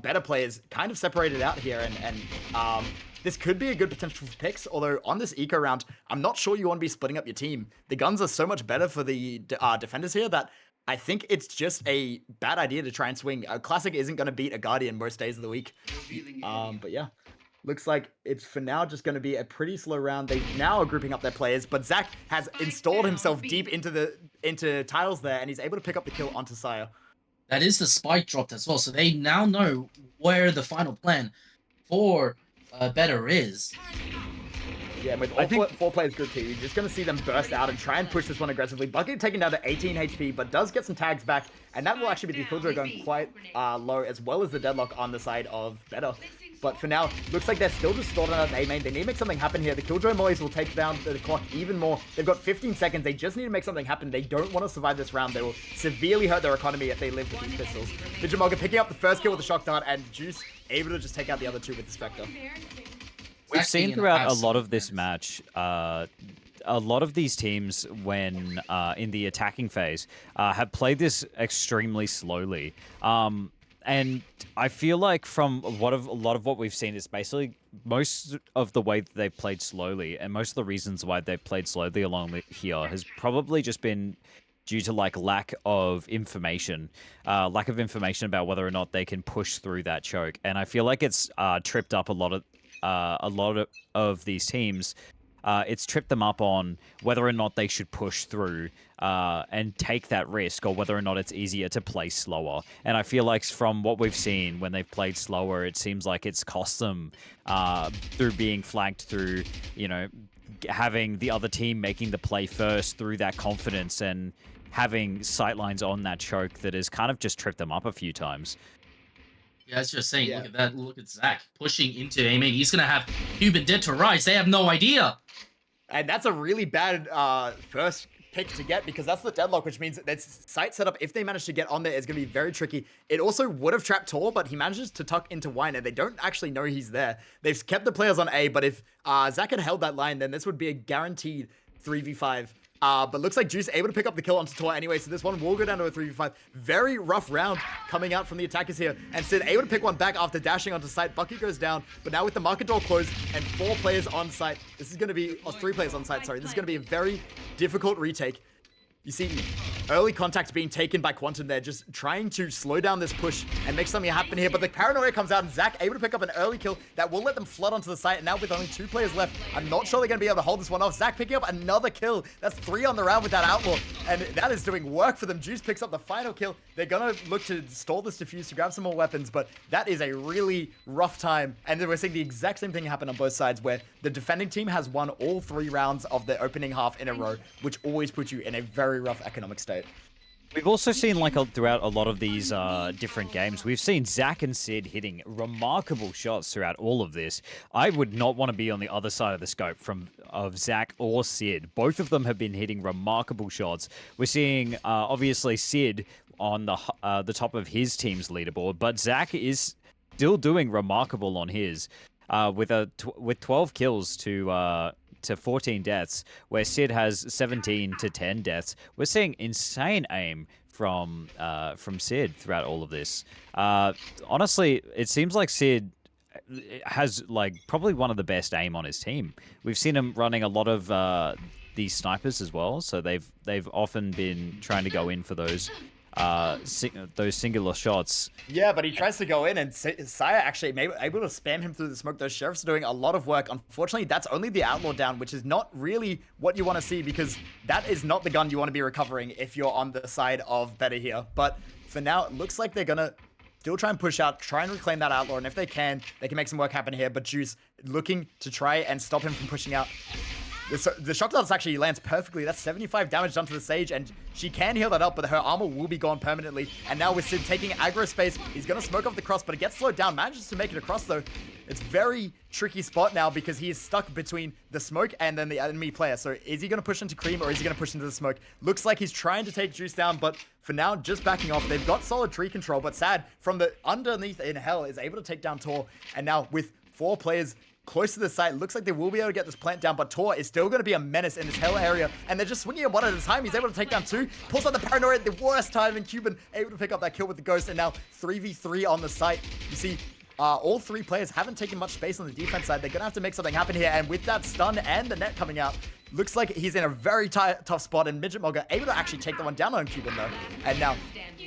Speaker 2: better players kind of separated out here, and this could be a good potential for picks, although on this eco round, I'm not sure you want to be splitting up your team. The guns are so much better for the defenders here that I think it's just a bad idea to try and swing. A Classic isn't going to beat a Guardian most days of the week. But yeah, looks like it's for now just going to be a pretty slow round. They now are grouping up their players, but Zach has installed himself deep into tiles there, and he's able to pick up the kill onto Sire.
Speaker 3: That is the spike dropped as well, so they now know where the final plan for Bettr is.
Speaker 2: Yeah, with all 4 players grouped here, you're just going to see them burst out and try and push this one aggressively. Bucket taken down to 18 HP, but does get some tags back, and that will actually be the Killjoy going quite low, as well as the Deadlock on the side of Bettr. But for now, looks like they're still just stalled on A main. They need to make something happen here. The Killjoy mollies will take down the clock even more. They've got 15 seconds. They just need to make something happen. They don't want to survive this round. They will severely hurt their economy if they live with these pistols. Midgetmogger picking up the first kill with the Shock Dart, and Juice able to just take out the other 2 with the Spectre.
Speaker 1: We've seen throughout a lot of this match, a lot of these teams, when in the attacking phase, have played this extremely slowly. And I feel like from a lot of what we've seen is basically most of the way that they've played slowly, and most of the reasons why they've played slowly along here has probably just been due to like lack of information about whether or not they can push through that choke. And I feel like it's tripped up a lot of these teams. It's tripped them up on whether or not they should push through and take that risk, or whether or not it's easier to play slower. And I feel like from what we've seen when they've played slower, it seems like it's cost them through being flanked, through, you know, having the other team making the play first, through that confidence and having sightlines on that choke that has kind of just tripped them up a few times.
Speaker 3: Yeah, that's just saying. Yeah. Look at that. Look at Zach pushing into A main. He's going to have Cuban dead to rise. They have no idea.
Speaker 2: And that's a really bad first pick to get, because that's the Deadlock, which means that that's site setup, if they manage to get on there, is going to be very tricky. It also would have trapped Tor, but he manages to tuck into Wine, and they don't actually know he's there. They've kept the players on A, but if Zach had held that line, then this would be a guaranteed 3v5. But looks like Juice able to pick up the kill onto Tor anyway, so this one will go down to a 3v5. Very rough round coming out from the attackers here. And Sid able to pick one back after dashing onto site. Bucky goes down, but now with the market door closed and 4 players on site, this is going to be, or 3 players on site, sorry. This is going to be a very difficult retake. You see, early contact being taken by Quantum there, just trying to slow down this push and make something happen here. But the paranoia comes out, and Zach able to pick up an early kill that will let them flood onto the site. And now with only 2 players left, I'm not sure they're going to be able to hold this one off. Zach picking up another kill. That's 3 on the round with that Outlaw, and that is doing work for them. Juice picks up the final kill. They're going to look to stall this defuse to grab some more weapons, but that is a really rough time. And then we're seeing the exact same thing happen on both sides, where the defending team has won all 3 rounds of the opening half in a row, which always puts you in a very rough economic state.
Speaker 1: We've also seen, like, throughout a lot of these different games, we've seen Zach and Sid hitting remarkable shots throughout all of this. I would not want to be on the other side of the scope of Zach or Sid. Both of them have been hitting remarkable shots. We're seeing, obviously, Sid on the top of his team's leaderboard, but Zach is still doing remarkable on his, with 12 kills to 14 deaths, where Sid has 17 to 10 deaths. We're seeing insane aim from Sid throughout all of this. Honestly, it seems like Sid has, like, probably one of the best aim on his team. We've seen him running a lot of these snipers as well, so they've often been trying to go in for those singular shots.
Speaker 2: Yeah, but he tries to go in, and Saya actually able to spam him through the smoke. Those sheriffs are doing a lot of work. Unfortunately, that's only the Outlaw down, which is not really what you want to see, because that is not the gun you want to be recovering if you're on the side of Bettr here. But for now, it looks like they're gonna still try and push out, try and reclaim that Outlaw, and if they can make some work happen here. But Juice looking to try and stop him from pushing out. The shock dance actually lands perfectly. That's 75 damage done to the Sage, and she can heal that up, but her armor will be gone permanently. And now with Sid taking aggro space, he's going to smoke off the cross, but it gets slowed down. Manages to make it across, though. It's very tricky spot now, because he is stuck between the smoke and then the enemy player. So is he going to push into Cream, or is he going to push into the smoke? Looks like he's trying to take Juice down, but for now, just backing off. They've got solid tree control, but Sad from the underneath in Hell is able to take down Tor. And now with 4 players close to the site, looks like they will be able to get this plant down, but Tor is still going to be a menace in this Hell area, and they're just swinging him one at a time. He's able to take down 2, pulls out the paranoia at the worst time, and Cuban able to pick up that kill with the Ghost, and now 3v3 on the site. You see, all 3 players haven't taken much space on the defense side. They're going to have to make something happen here, and with that stun and the net coming out, looks like he's in a very tough spot, and Midget Mogger able to actually take the one down on Cuban, though. And now,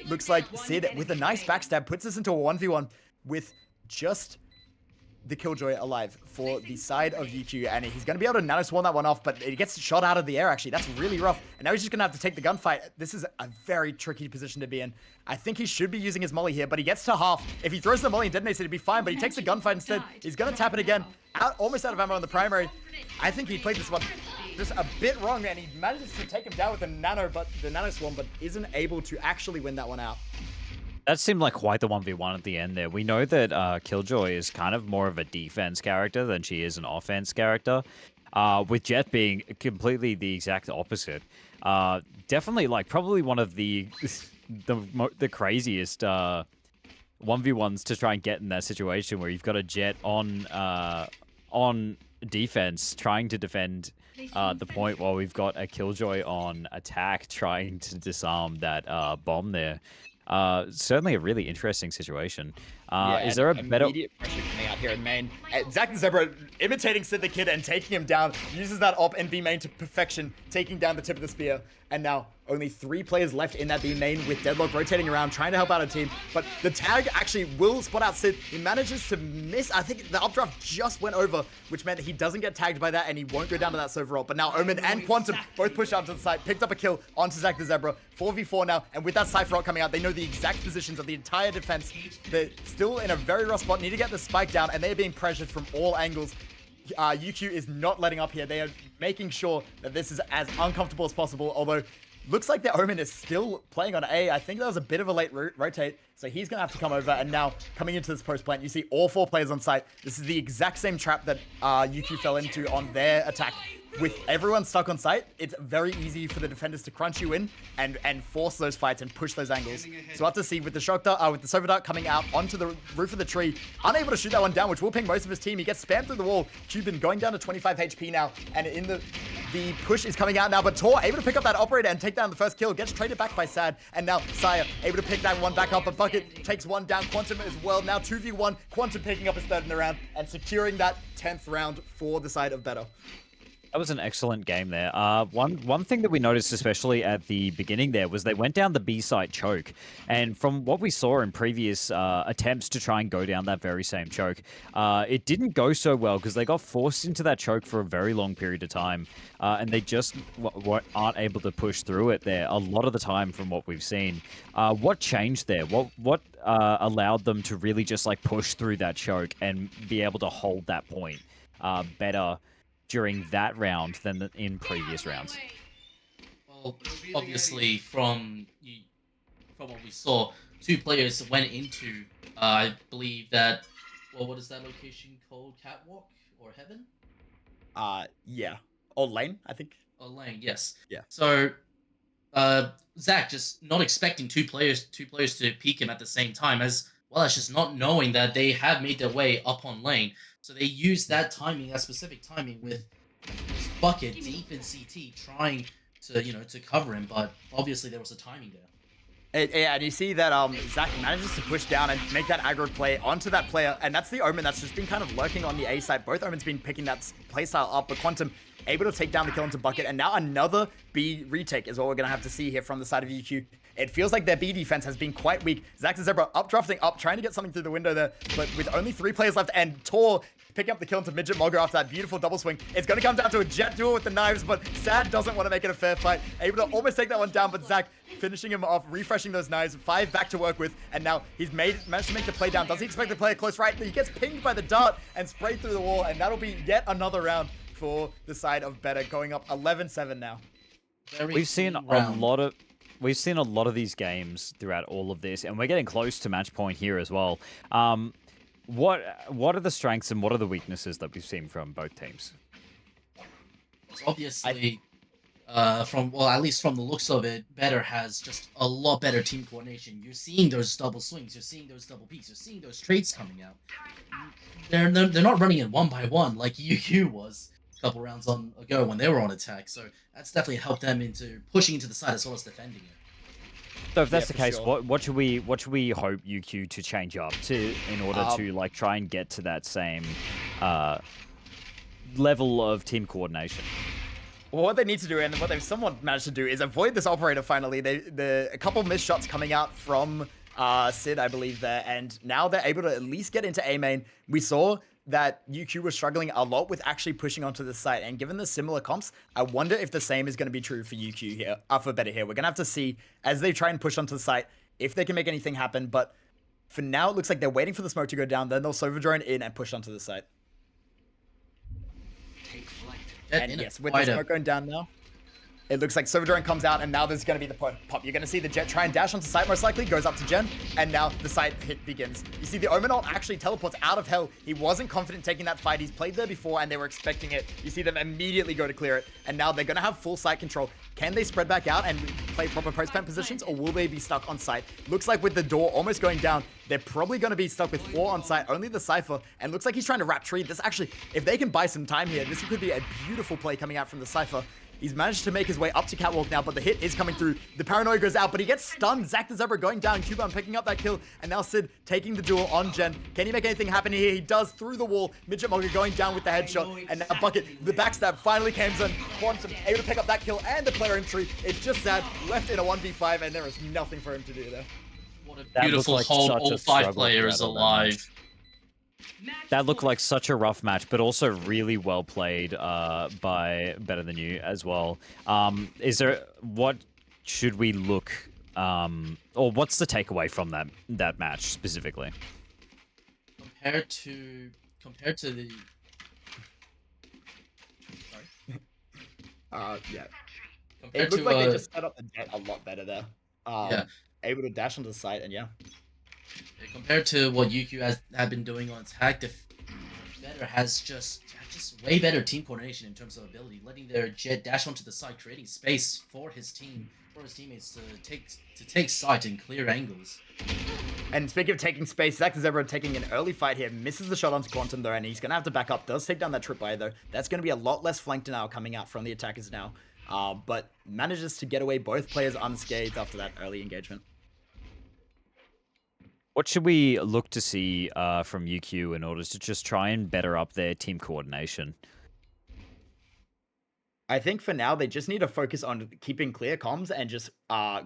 Speaker 2: looks like Sid, with a nice backstab, puts us into a 1v1 with just the Killjoy alive for the side of UQ, and he's going to be able to nano swarm that one off, but it gets shot out of the air, actually. That's really rough, and now he's just going to have to take the gunfight. This is a very tricky position to be in. I think he should be using his molly here, but he gets to half. If he throws the molly and detonates it, it'd be fine, but he takes the gunfight instead. He's going to tap it again. Almost out of ammo on the primary. I think he played this one just a bit wrong, and he manages to take him down with the nano swarm, but isn't able to actually win that one out.
Speaker 1: That seemed like quite the 1v1 at the end there. We know that Killjoy is kind of more of a defense character than she is an offense character, with Jet being completely the exact opposite. Definitely, like, probably one of the craziest 1v1s to try and get in that situation, where you've got a Jet on defense trying to defend the point, while we've got a Killjoy on attack trying to disarm that bomb there. Certainly a really interesting situation. Is there a better
Speaker 2: immediate pressure coming out here in main? Zach the Zebra imitating Sid the Kid and taking him down, uses that op in B main to perfection, taking down the tip of the spear. And now only 3 players left in that B main, with Deadlock rotating around, trying to help out a team. But the tag actually will spot out Sid. He manages to miss. I think the updraft just went over, which meant that he doesn't get tagged by that, and he won't go down to that server ult. But now Omen and Quantum both push out to the side, picked up a kill onto Zach the Zebra. 4v4 now, and with that Cypher ult coming out, they know the exact positions of the entire defense. They're still in a very rough spot, need to get the spike down, and they're being pressured from all angles. UQ is not letting up here. They are making sure that this is as uncomfortable as possible, although looks like the Omen is still playing on A. I think that was a bit of a late rotate, so he's going to have to come over. And now, coming into this post plant, you see all 4 players on site. This is the exact same trap that UQ fell into on their attack. With everyone stuck on site, it's very easy for the defenders to crunch you in and force those fights and push those angles. So we'll have to see with the shock dart, with the Sova dart coming out onto the roof of the tree, unable to shoot that one down, which will ping most of his team. He gets spammed through the wall. Cuban going down to 25 HP now, and in the push is coming out now, but Tor able to pick up that operator and take down the first kill, gets traded back by Sad, and now Saya able to pick that one back up, but Bucket takes one down. Quantum as well, now 2v1, Quantum picking up his 3rd in the round and securing that 10th round for the side of Bettr.
Speaker 1: That was an excellent game there. One thing that we noticed, especially at the beginning there, was they went down the B site choke, and from what we saw in previous attempts to try and go down that very same choke, it didn't go so well because they got forced into that choke for a very long period of time, and they just aren't able to push through it there a lot of the time from what we've seen. What changed there? What allowed them to really just like push through that choke and be able to hold that point better during that round than in previous rounds?
Speaker 3: Well, obviously, from what we saw, two players went into, I believe that, well, what is that location called? Catwalk or Heaven?
Speaker 2: Yeah. Or lane, I think.
Speaker 3: Oh, Lane, yes.
Speaker 2: Yeah.
Speaker 3: So, Zach just not expecting two players to peek him at the same time, as well as just not knowing that they have made their way up on lane. So they used that timing, that specific timing, with Bucket deep in CT, trying to cover him, but obviously there was a timing there.
Speaker 2: Yeah, and you see that Zach manages to push down and make that aggro play onto that player, and that's the Omen that's just been kind of lurking on the A side. Both Omens been picking that playstyle up, but Quantum able to take down the kill into Bucket, and now another B retake is what we're going to have to see here from the side of UQ. It feels like their B defense has been quite weak. Zach Zebra updrafting up, trying to get something through the window there, but with only 3 players left, and Tor picking up the kill into Midget Mogger after that beautiful double swing. It's going to come down to a Jet duel with the knives, but Sad doesn't want to make it a fair fight. Able to almost take that one down, but Zach finishing him off, refreshing those knives. 5 back to work with, and now he's managed to make the play down. Does he expect the player close right? He gets pinged by the dart and sprayed through the wall, and that'll be yet another round for the side of Bettr, going up 11-7 now.
Speaker 1: We've seen a lot of these games throughout all of this, and we're getting close to match point here as well. What are the strengths and what are the weaknesses that we've seen from both teams?
Speaker 3: Obviously, at least from the looks of it, Bettr has just a lot better team coordination. You're seeing those double swings, you're seeing those double peaks, you're seeing those trades coming out. They're not running it one by one like UQ was a couple rounds ago when they were on attack. So that's definitely helped them into pushing into the side as well as defending it.
Speaker 1: So if that's the case,
Speaker 2: sure.
Speaker 1: what should we hope UQ to change up in order to like try and get to that same level of team coordination?
Speaker 2: Well, what they need to do, and what they've somewhat managed to do, is avoid this operator finally. A couple missed shots coming out from Sid, I believe, there, and now they're able to at least get into A main. We saw that UQ was struggling a lot with actually pushing onto the site, and given the similar comps, I wonder if the same is going to be true for UQ here, for Bettr here. We're going to have to see, as they try and push onto the site, if they can make anything happen, but for now, it looks like they're waiting for the smoke to go down, then they'll Sova drone in and push onto the site. And yes, with the smoke going down now, it looks like Sova drone comes out, and now there's going to be the pop. You're going to see the Jet try and dash onto site, most likely, goes up to Gen, and now the site hit begins. You see the Omen ult actually teleports out of hell. He wasn't confident taking that fight. He's played there before, and they were expecting it. You see them immediately go to clear it, and now they're going to have full site control. Can they spread back out and play proper post-plant positions, or will they be stuck on site? Looks like with the door almost going down, they're probably going to be stuck with 4 on site, only the Cypher, and looks like he's trying to wrap tree. This actually, if they can buy some time here, this could be a beautiful play coming out from the Cypher. He's managed to make his way up to Catwalk now, but the hit is coming through. The paranoia goes out, but he gets stunned. Zach the Zebra going down. Cuban picking up that kill, and now Sid taking the duel on Gen. Can he make anything happen here? He does through the wall. Midget Mogger going down with the headshot, and now Bucket, the backstab finally comes in. Quantum able to pick up that kill and the player entry. It's just Sad left in a 1v5, and there is nothing for him to do there.
Speaker 3: What a beautiful hold, all 5 players alive.
Speaker 1: That looked like such a rough match, but also really well played by Better Than You as well. What should we look, or what's the takeaway from that match specifically?
Speaker 3: Compared to the. Sorry.
Speaker 2: Yeah.
Speaker 3: Compared
Speaker 2: it looked
Speaker 3: to,
Speaker 2: like they just set up the Jet a lot better there.
Speaker 3: Yeah.
Speaker 2: Able to dash onto the site, and yeah.
Speaker 3: Compared to what UQ have been doing on attack, Bettr has just way better team coordination in terms of ability, letting their Jet dash onto the side, creating space for his teammates to take sight and clear angles.
Speaker 2: And speaking of taking space, Zach the Zebra taking an early fight here, misses the shot onto Quantum though, and he's going to have to back up. Does take down that tripwire though. That's going to be a lot less flanked now coming out from the attackers now, but manages to get away both players unscathed after that early engagement.
Speaker 1: What should we look to see from UQ in order to just try and better up their team coordination?
Speaker 2: I think for now they just need to focus on keeping clear comms and just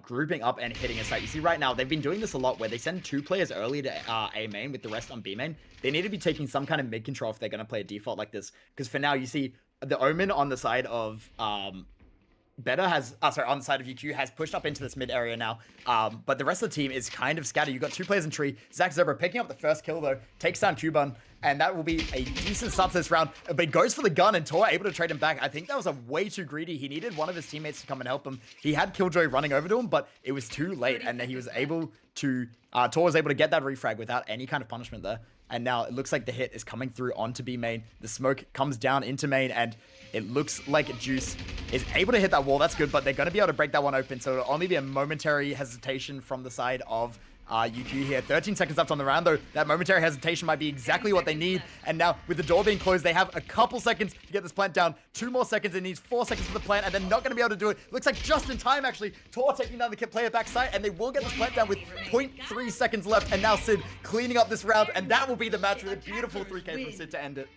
Speaker 2: grouping up and hitting a site. You see, right now they've been doing this a lot, where they send 2 players early to A main with the rest on B main. They need to be taking some kind of mid control if they're going to play a default like this. Because for now, you see the Omen on the side of Bettr has, sorry, on the side of UQ has pushed up into this mid area now. But the rest of the team is kind of scattered. You've got 2 players in tree. Zach Zebra picking up the first kill though, takes down Cuban, and that will be a decent start to this round. But he goes for the gun, and Tor able to trade him back. I think that was a way too greedy. He needed one of his teammates to come and help him. He had Killjoy running over to him, but it was too late, and then he was able to, Tor was able to get that refrag without any kind of punishment there. And now it looks like the hit is coming through onto B main. The smoke comes down into main, and it looks like Juice is able to hit that wall. That's good, but they're going to be able to break that one open. So it'll only be a momentary hesitation from the side of UQ here. 13 seconds left on the round, though. That momentary hesitation might be exactly what they need. And now, with the door being closed, they have a couple seconds to get this plant down. 2 more seconds. It needs 4 seconds for the plant, and they're not going to be able to do it. Looks like just in time, actually. Tor taking down the player backside, and they will get this plant down with 0.3 seconds left. And now Sid cleaning up this round, and that will be the match with a beautiful 3K from Sid to end it.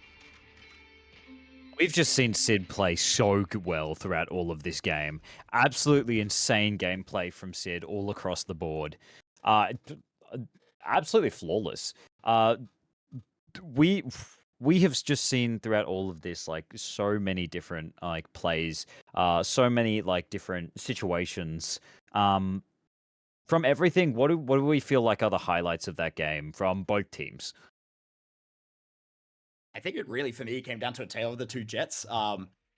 Speaker 1: We've just seen Sid play so well throughout all of this game. Absolutely insane gameplay from Sid all across the board. Absolutely flawless. We have just seen throughout all of this like so many different like plays, so many like different situations. From everything, what do we feel like are the highlights of that game from both teams?
Speaker 2: I think it really, for me, came down to a tale of the 2 Jets.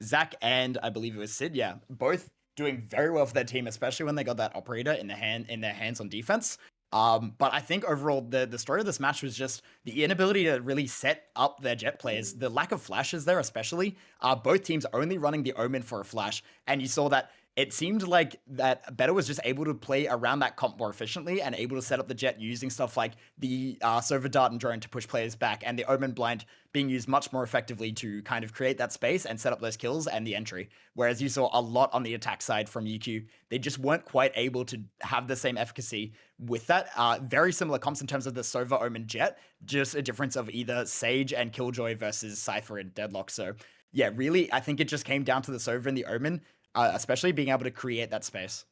Speaker 2: Zach and I believe it was Sid, yeah, both doing very well for their team, especially when they got that operator in their hands on defense. But I think overall, the story of this match was just the inability to really set up their Jet players. The lack of flashes there, especially. Both teams only running the Omen for a flash, and you saw that it seemed like that Bettr was just able to play around that comp more efficiently and able to set up the Jet using stuff like the Server Dart and Drone to push players back, and the Omen Blind being used much more effectively to kind of create that space and set up those kills and the entry. Whereas you saw a lot on the attack side from UQ. They just weren't quite able to have the same efficacy with that. Very similar comps in terms of the Sova Omen Jet, just a difference of either Sage and Killjoy versus Cypher and Deadlock. So yeah, really, I think it just came down to the Sova and the Omen, especially being able to create that space.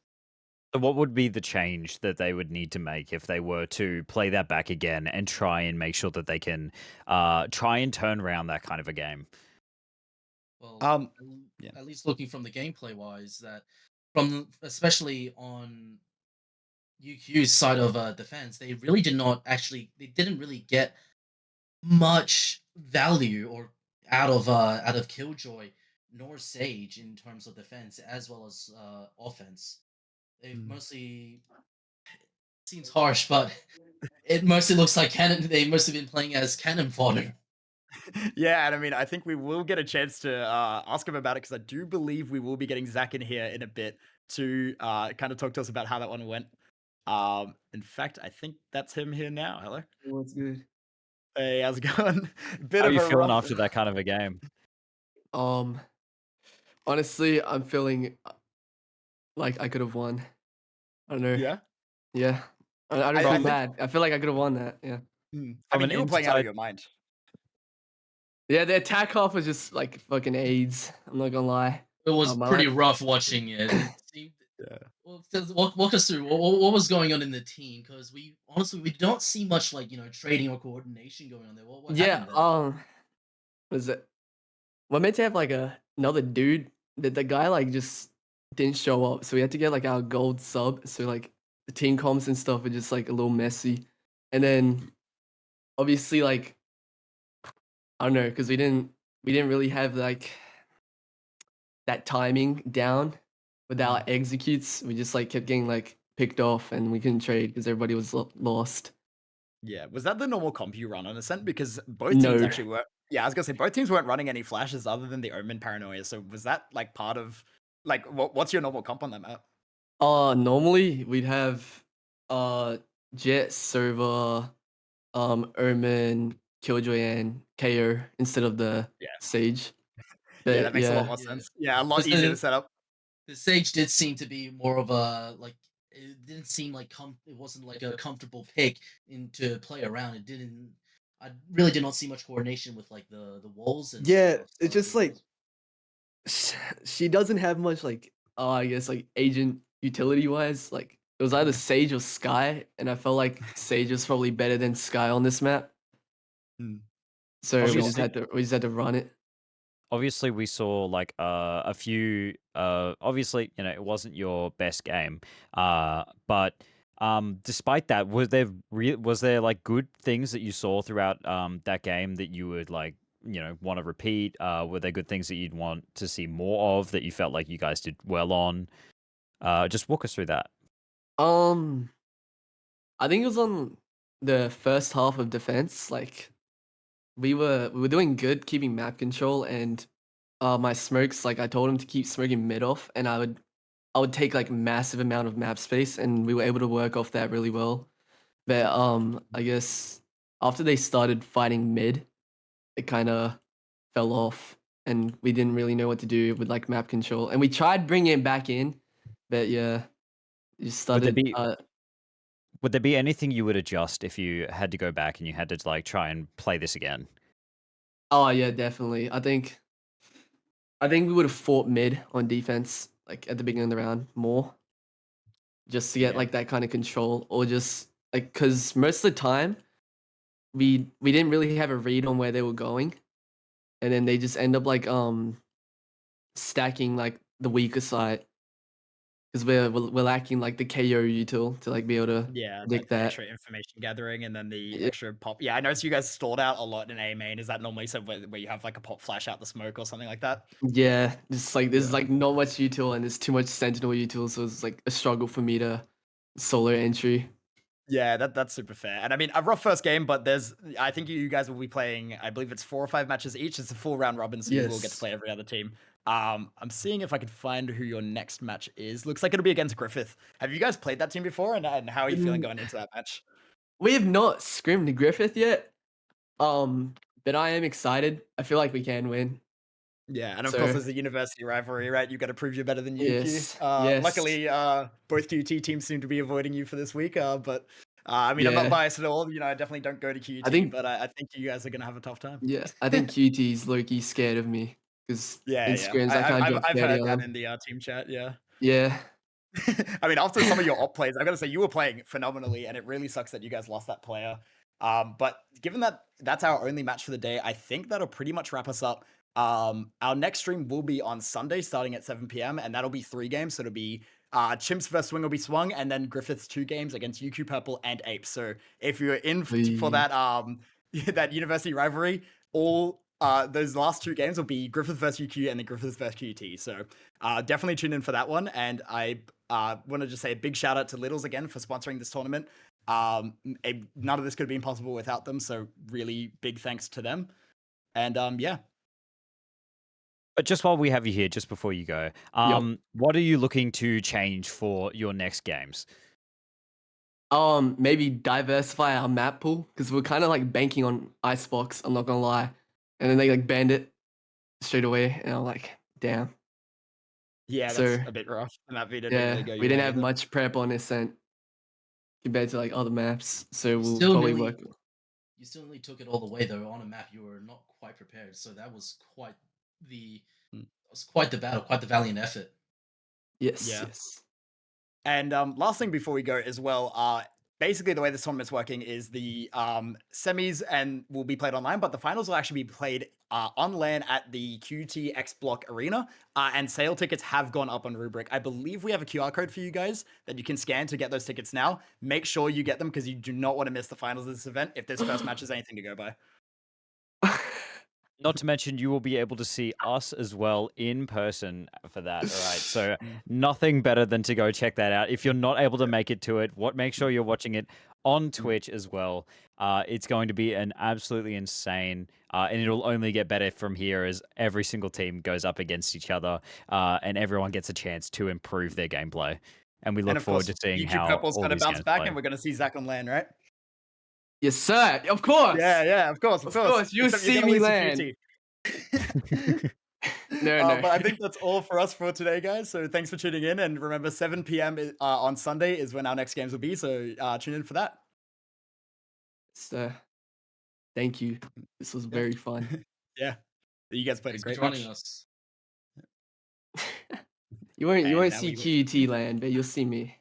Speaker 1: So what would be the change that they would need to make if they were to play that back again and try and make sure that they can try and turn around that kind of a game?
Speaker 3: Well,
Speaker 2: Yeah.
Speaker 3: at least looking from the gameplay wise, that from especially on UQ's side of defense, they really did not actually. They didn't really get much value or out of Killjoy nor Sage in terms of defense as well as offense. They've mostly seems harsh, but it mostly looks like cannon. They must have been playing as cannon fodder.
Speaker 2: Yeah, and I mean, I think we will get a chance to ask him about it, because I do believe we will be getting Zach in here in a bit to kind of talk to us about how that one went. In fact, I think that's him here now. Hello.
Speaker 4: What's good?
Speaker 2: Hey, how's it going? Bit
Speaker 1: How are
Speaker 2: of
Speaker 1: you
Speaker 2: a
Speaker 1: feeling
Speaker 2: rough.
Speaker 1: after that kind of a game?
Speaker 4: Um, honestly, I'm feeling like I could have won. I don't know.
Speaker 2: Yeah.
Speaker 4: Yeah. I don't
Speaker 2: I
Speaker 4: feel
Speaker 2: think-
Speaker 4: bad. I feel like I could have won that. Yeah.
Speaker 2: I
Speaker 1: From
Speaker 2: mean,
Speaker 1: an
Speaker 2: you were playing out of
Speaker 1: inside-
Speaker 2: your mind.
Speaker 4: Yeah, the attack half was just like fucking AIDS. I'm not gonna lie.
Speaker 3: It was
Speaker 4: My
Speaker 3: pretty
Speaker 4: life-
Speaker 3: rough watching it. It seemed,
Speaker 2: Yeah.
Speaker 3: well, walk us through what was going on in the team, because we honestly we don't see much like trading or coordination going on there. What
Speaker 4: Yeah.
Speaker 3: happened there?
Speaker 4: Was it? We're meant to have like another dude. That the guy like just didn't show up, so we had to get like our gold sub. So like the team comms and stuff are just like a little messy, and then obviously like I don't know, because we didn't really have like that timing down with our executes. We just like kept getting like picked off, and we couldn't trade because everybody was lost.
Speaker 2: Yeah. Was that the normal comp you run on Ascent? Because both teams
Speaker 4: No.
Speaker 2: actually were. Yeah, I was gonna say both teams weren't running any flashes other than the Omen Paranoia. So was that like part of like what's your normal comp on that map?
Speaker 4: Normally we'd have Jet, Server, Omen, Killjoy, and KO instead of the
Speaker 2: Yeah.
Speaker 4: Sage.
Speaker 2: Yeah,
Speaker 4: But
Speaker 2: that makes a lot more
Speaker 3: Yeah.
Speaker 2: sense. Yeah, a lot
Speaker 3: Just
Speaker 2: easier
Speaker 3: the-
Speaker 2: to set up.
Speaker 3: The Sage did seem to be more of a like. It didn't seem like it wasn't like a comfortable pick to play around. It didn't. I really did not see much coordination with like the walls and
Speaker 4: Yeah,
Speaker 3: stuff.
Speaker 4: it's
Speaker 3: So
Speaker 4: just like she doesn't have much like I guess like agent utility wise. Like it was either
Speaker 2: Yeah.
Speaker 4: Sage or Sky, and I felt like Sage was probably better than Sky on this map.
Speaker 2: Hmm.
Speaker 4: So
Speaker 1: Obviously,
Speaker 4: we just had to run it.
Speaker 1: obviously we saw like a few obviously it wasn't your best game, but despite that, was there like good things that you saw throughout that game that you would like want to repeat? Were there good things that you'd want to see more of that you felt like you guys did well on? Just walk us through that.
Speaker 4: Um, I think it was on the first half of defense. Like we were doing good keeping map control, and my smokes, like I told him to keep smoking mid off, and I would take like massive amount of map space, and we were able to work off that really well. But I guess after they started fighting mid, it kind of fell off, and we didn't really know what to do with like map control. And we tried bringing it back in, but yeah, it just
Speaker 1: Would there
Speaker 4: started.
Speaker 1: be would there be anything you would adjust if you had to go back and you had to like try and play this again?
Speaker 4: Oh yeah, definitely. I think we would have fought mid on defense like at the beginning of the round more, just to get
Speaker 2: Yeah.
Speaker 4: like that kind of control, or just like because most of the time we didn't really have a read on where they were going, and then they just end up like stacking like the weaker side because we're lacking like the KO util to like be able to
Speaker 2: Yeah,
Speaker 4: predict
Speaker 2: the
Speaker 4: that.
Speaker 2: extra information gathering and then the
Speaker 4: Yeah.
Speaker 2: extra pop. Yeah, I noticed you guys stalled out a lot in A main. Is that normally so where you have like a pop flash out the smoke or something like that?
Speaker 4: Yeah, just like there's
Speaker 2: Yeah.
Speaker 4: like not much util and there's too much sentinel util, so it's like a struggle for me to solo entry.
Speaker 2: Yeah, that's super fair. And I mean, a rough first game, but I think you guys will be playing, I believe it's 4 or 5 matches each. It's a full round robin, so you will get to
Speaker 4: Yes.
Speaker 2: play every other team. I'm seeing if I can find who your next match is. Looks like it'll be against Griffith. Have you guys played that team before? And how are you feeling
Speaker 4: Mm,
Speaker 2: going into that match?
Speaker 4: We have not scrimmed Griffith yet. Um, but I am excited. I feel like we can win.
Speaker 2: Yeah, and of course
Speaker 4: So
Speaker 2: there's a university rivalry, right? You got to prove you're better than UQ.
Speaker 4: yes, yes,
Speaker 2: Luckily, both QT teams seem to be avoiding you for this week. But I mean, I'm not
Speaker 4: yeah.
Speaker 2: biased at all. I definitely don't go to
Speaker 4: I
Speaker 2: QT,
Speaker 4: think
Speaker 2: but I think you guys are gonna have a tough time.
Speaker 4: yeah, I think QT's low-key scared of me because
Speaker 2: Yeah,
Speaker 4: in
Speaker 2: yeah.
Speaker 4: scrims I can't drop
Speaker 2: I've
Speaker 4: 30
Speaker 2: heard
Speaker 4: on
Speaker 2: that
Speaker 4: them.
Speaker 2: in the team chat. Yeah.
Speaker 4: Yeah.
Speaker 2: I mean, after some of your op plays, I gotta say you were playing phenomenally, and it really sucks that you guys lost that player. But given that that's our only match for the day, I think that'll pretty much wrap us up. Our next stream will be on Sunday, starting at 7 p.m., and that'll be 3 games. So it'll be Chimps vs Swing will be swung, and then Griffith's 2 games against UQ Purple and Ape. So if you're in for
Speaker 4: We
Speaker 2: that that university rivalry, all those last 2 games will be Griffith versus UQ and then Griffith versus QT. So definitely tune in for that one. And I want to just say a big shout out to Littles again for sponsoring this tournament. None of this could have been possible without them. So really big thanks to them. And yeah.
Speaker 1: But just while we have you here, just before you go,
Speaker 4: Yup.
Speaker 1: what are you looking to change for your next games?
Speaker 4: Maybe diversify our map pool because we're kind of like banking on Icebox. I'm not gonna lie, and then they like banned it straight away, and I'm like, damn.
Speaker 2: Yeah,
Speaker 4: So
Speaker 2: that's a bit rough. And that V didn't really
Speaker 4: yeah,
Speaker 2: go
Speaker 4: we
Speaker 2: your
Speaker 4: didn't
Speaker 2: way,
Speaker 4: have
Speaker 2: is it?
Speaker 4: much prep on Ascent compared to like other maps, so
Speaker 3: You
Speaker 4: we'll
Speaker 3: still
Speaker 4: probably
Speaker 3: nearly
Speaker 4: work.
Speaker 3: you still nearly took it all the way though on a map you were not quite prepared. So that was the
Speaker 2: Mm.
Speaker 3: quite the battle, quite the valiant effort.
Speaker 4: Yes,
Speaker 2: Yeah.
Speaker 4: yes.
Speaker 2: And last thing before we go as well, basically the way this tournament's working is the semis and will be played online, but the finals will actually be played on LAN at the QT X Block Arena. And sale tickets have gone up on Rubric. I believe we have a QR code for you guys that you can scan to get those tickets now. Make sure you get them because you do not want to miss the finals of this event if this first match is anything to go by.
Speaker 1: Not to mention, you will be able to see us as well in person for that. All right. So
Speaker 2: Mm.
Speaker 1: nothing better than to go check that out. If you're not able to make it to it, make sure you're watching it on Twitch as well. It's going to be an absolutely insane, and it'll only get better from here as every single team goes up against each other, and everyone gets a chance to improve their gameplay. And we
Speaker 2: And
Speaker 1: look
Speaker 2: of
Speaker 1: forward
Speaker 2: course,
Speaker 1: to seeing
Speaker 2: UQ
Speaker 1: how
Speaker 2: Purple's
Speaker 1: all
Speaker 2: going to
Speaker 1: these
Speaker 2: bounce
Speaker 1: games
Speaker 2: back
Speaker 1: play.
Speaker 2: and we're going to see Zach on LAN, right?
Speaker 4: Yes, sir. Of course.
Speaker 2: Yeah, of course.
Speaker 4: Of course. You
Speaker 2: Except you're
Speaker 4: see
Speaker 2: going to
Speaker 4: me
Speaker 2: lose to
Speaker 4: land.
Speaker 2: QT.
Speaker 4: No, no.
Speaker 2: But I think that's all for us for today, guys. So thanks for tuning in. And remember, 7 p.m. On Sunday is when our next games will be. So tune in for that.
Speaker 4: So, thank you. This was
Speaker 2: Yeah.
Speaker 4: very fun.
Speaker 2: Yeah. You guys played a
Speaker 3: Thanks for
Speaker 2: great
Speaker 3: joining
Speaker 2: match.
Speaker 3: us.
Speaker 4: You won't
Speaker 2: And
Speaker 4: see
Speaker 2: now we
Speaker 4: QUT land, but you'll see me.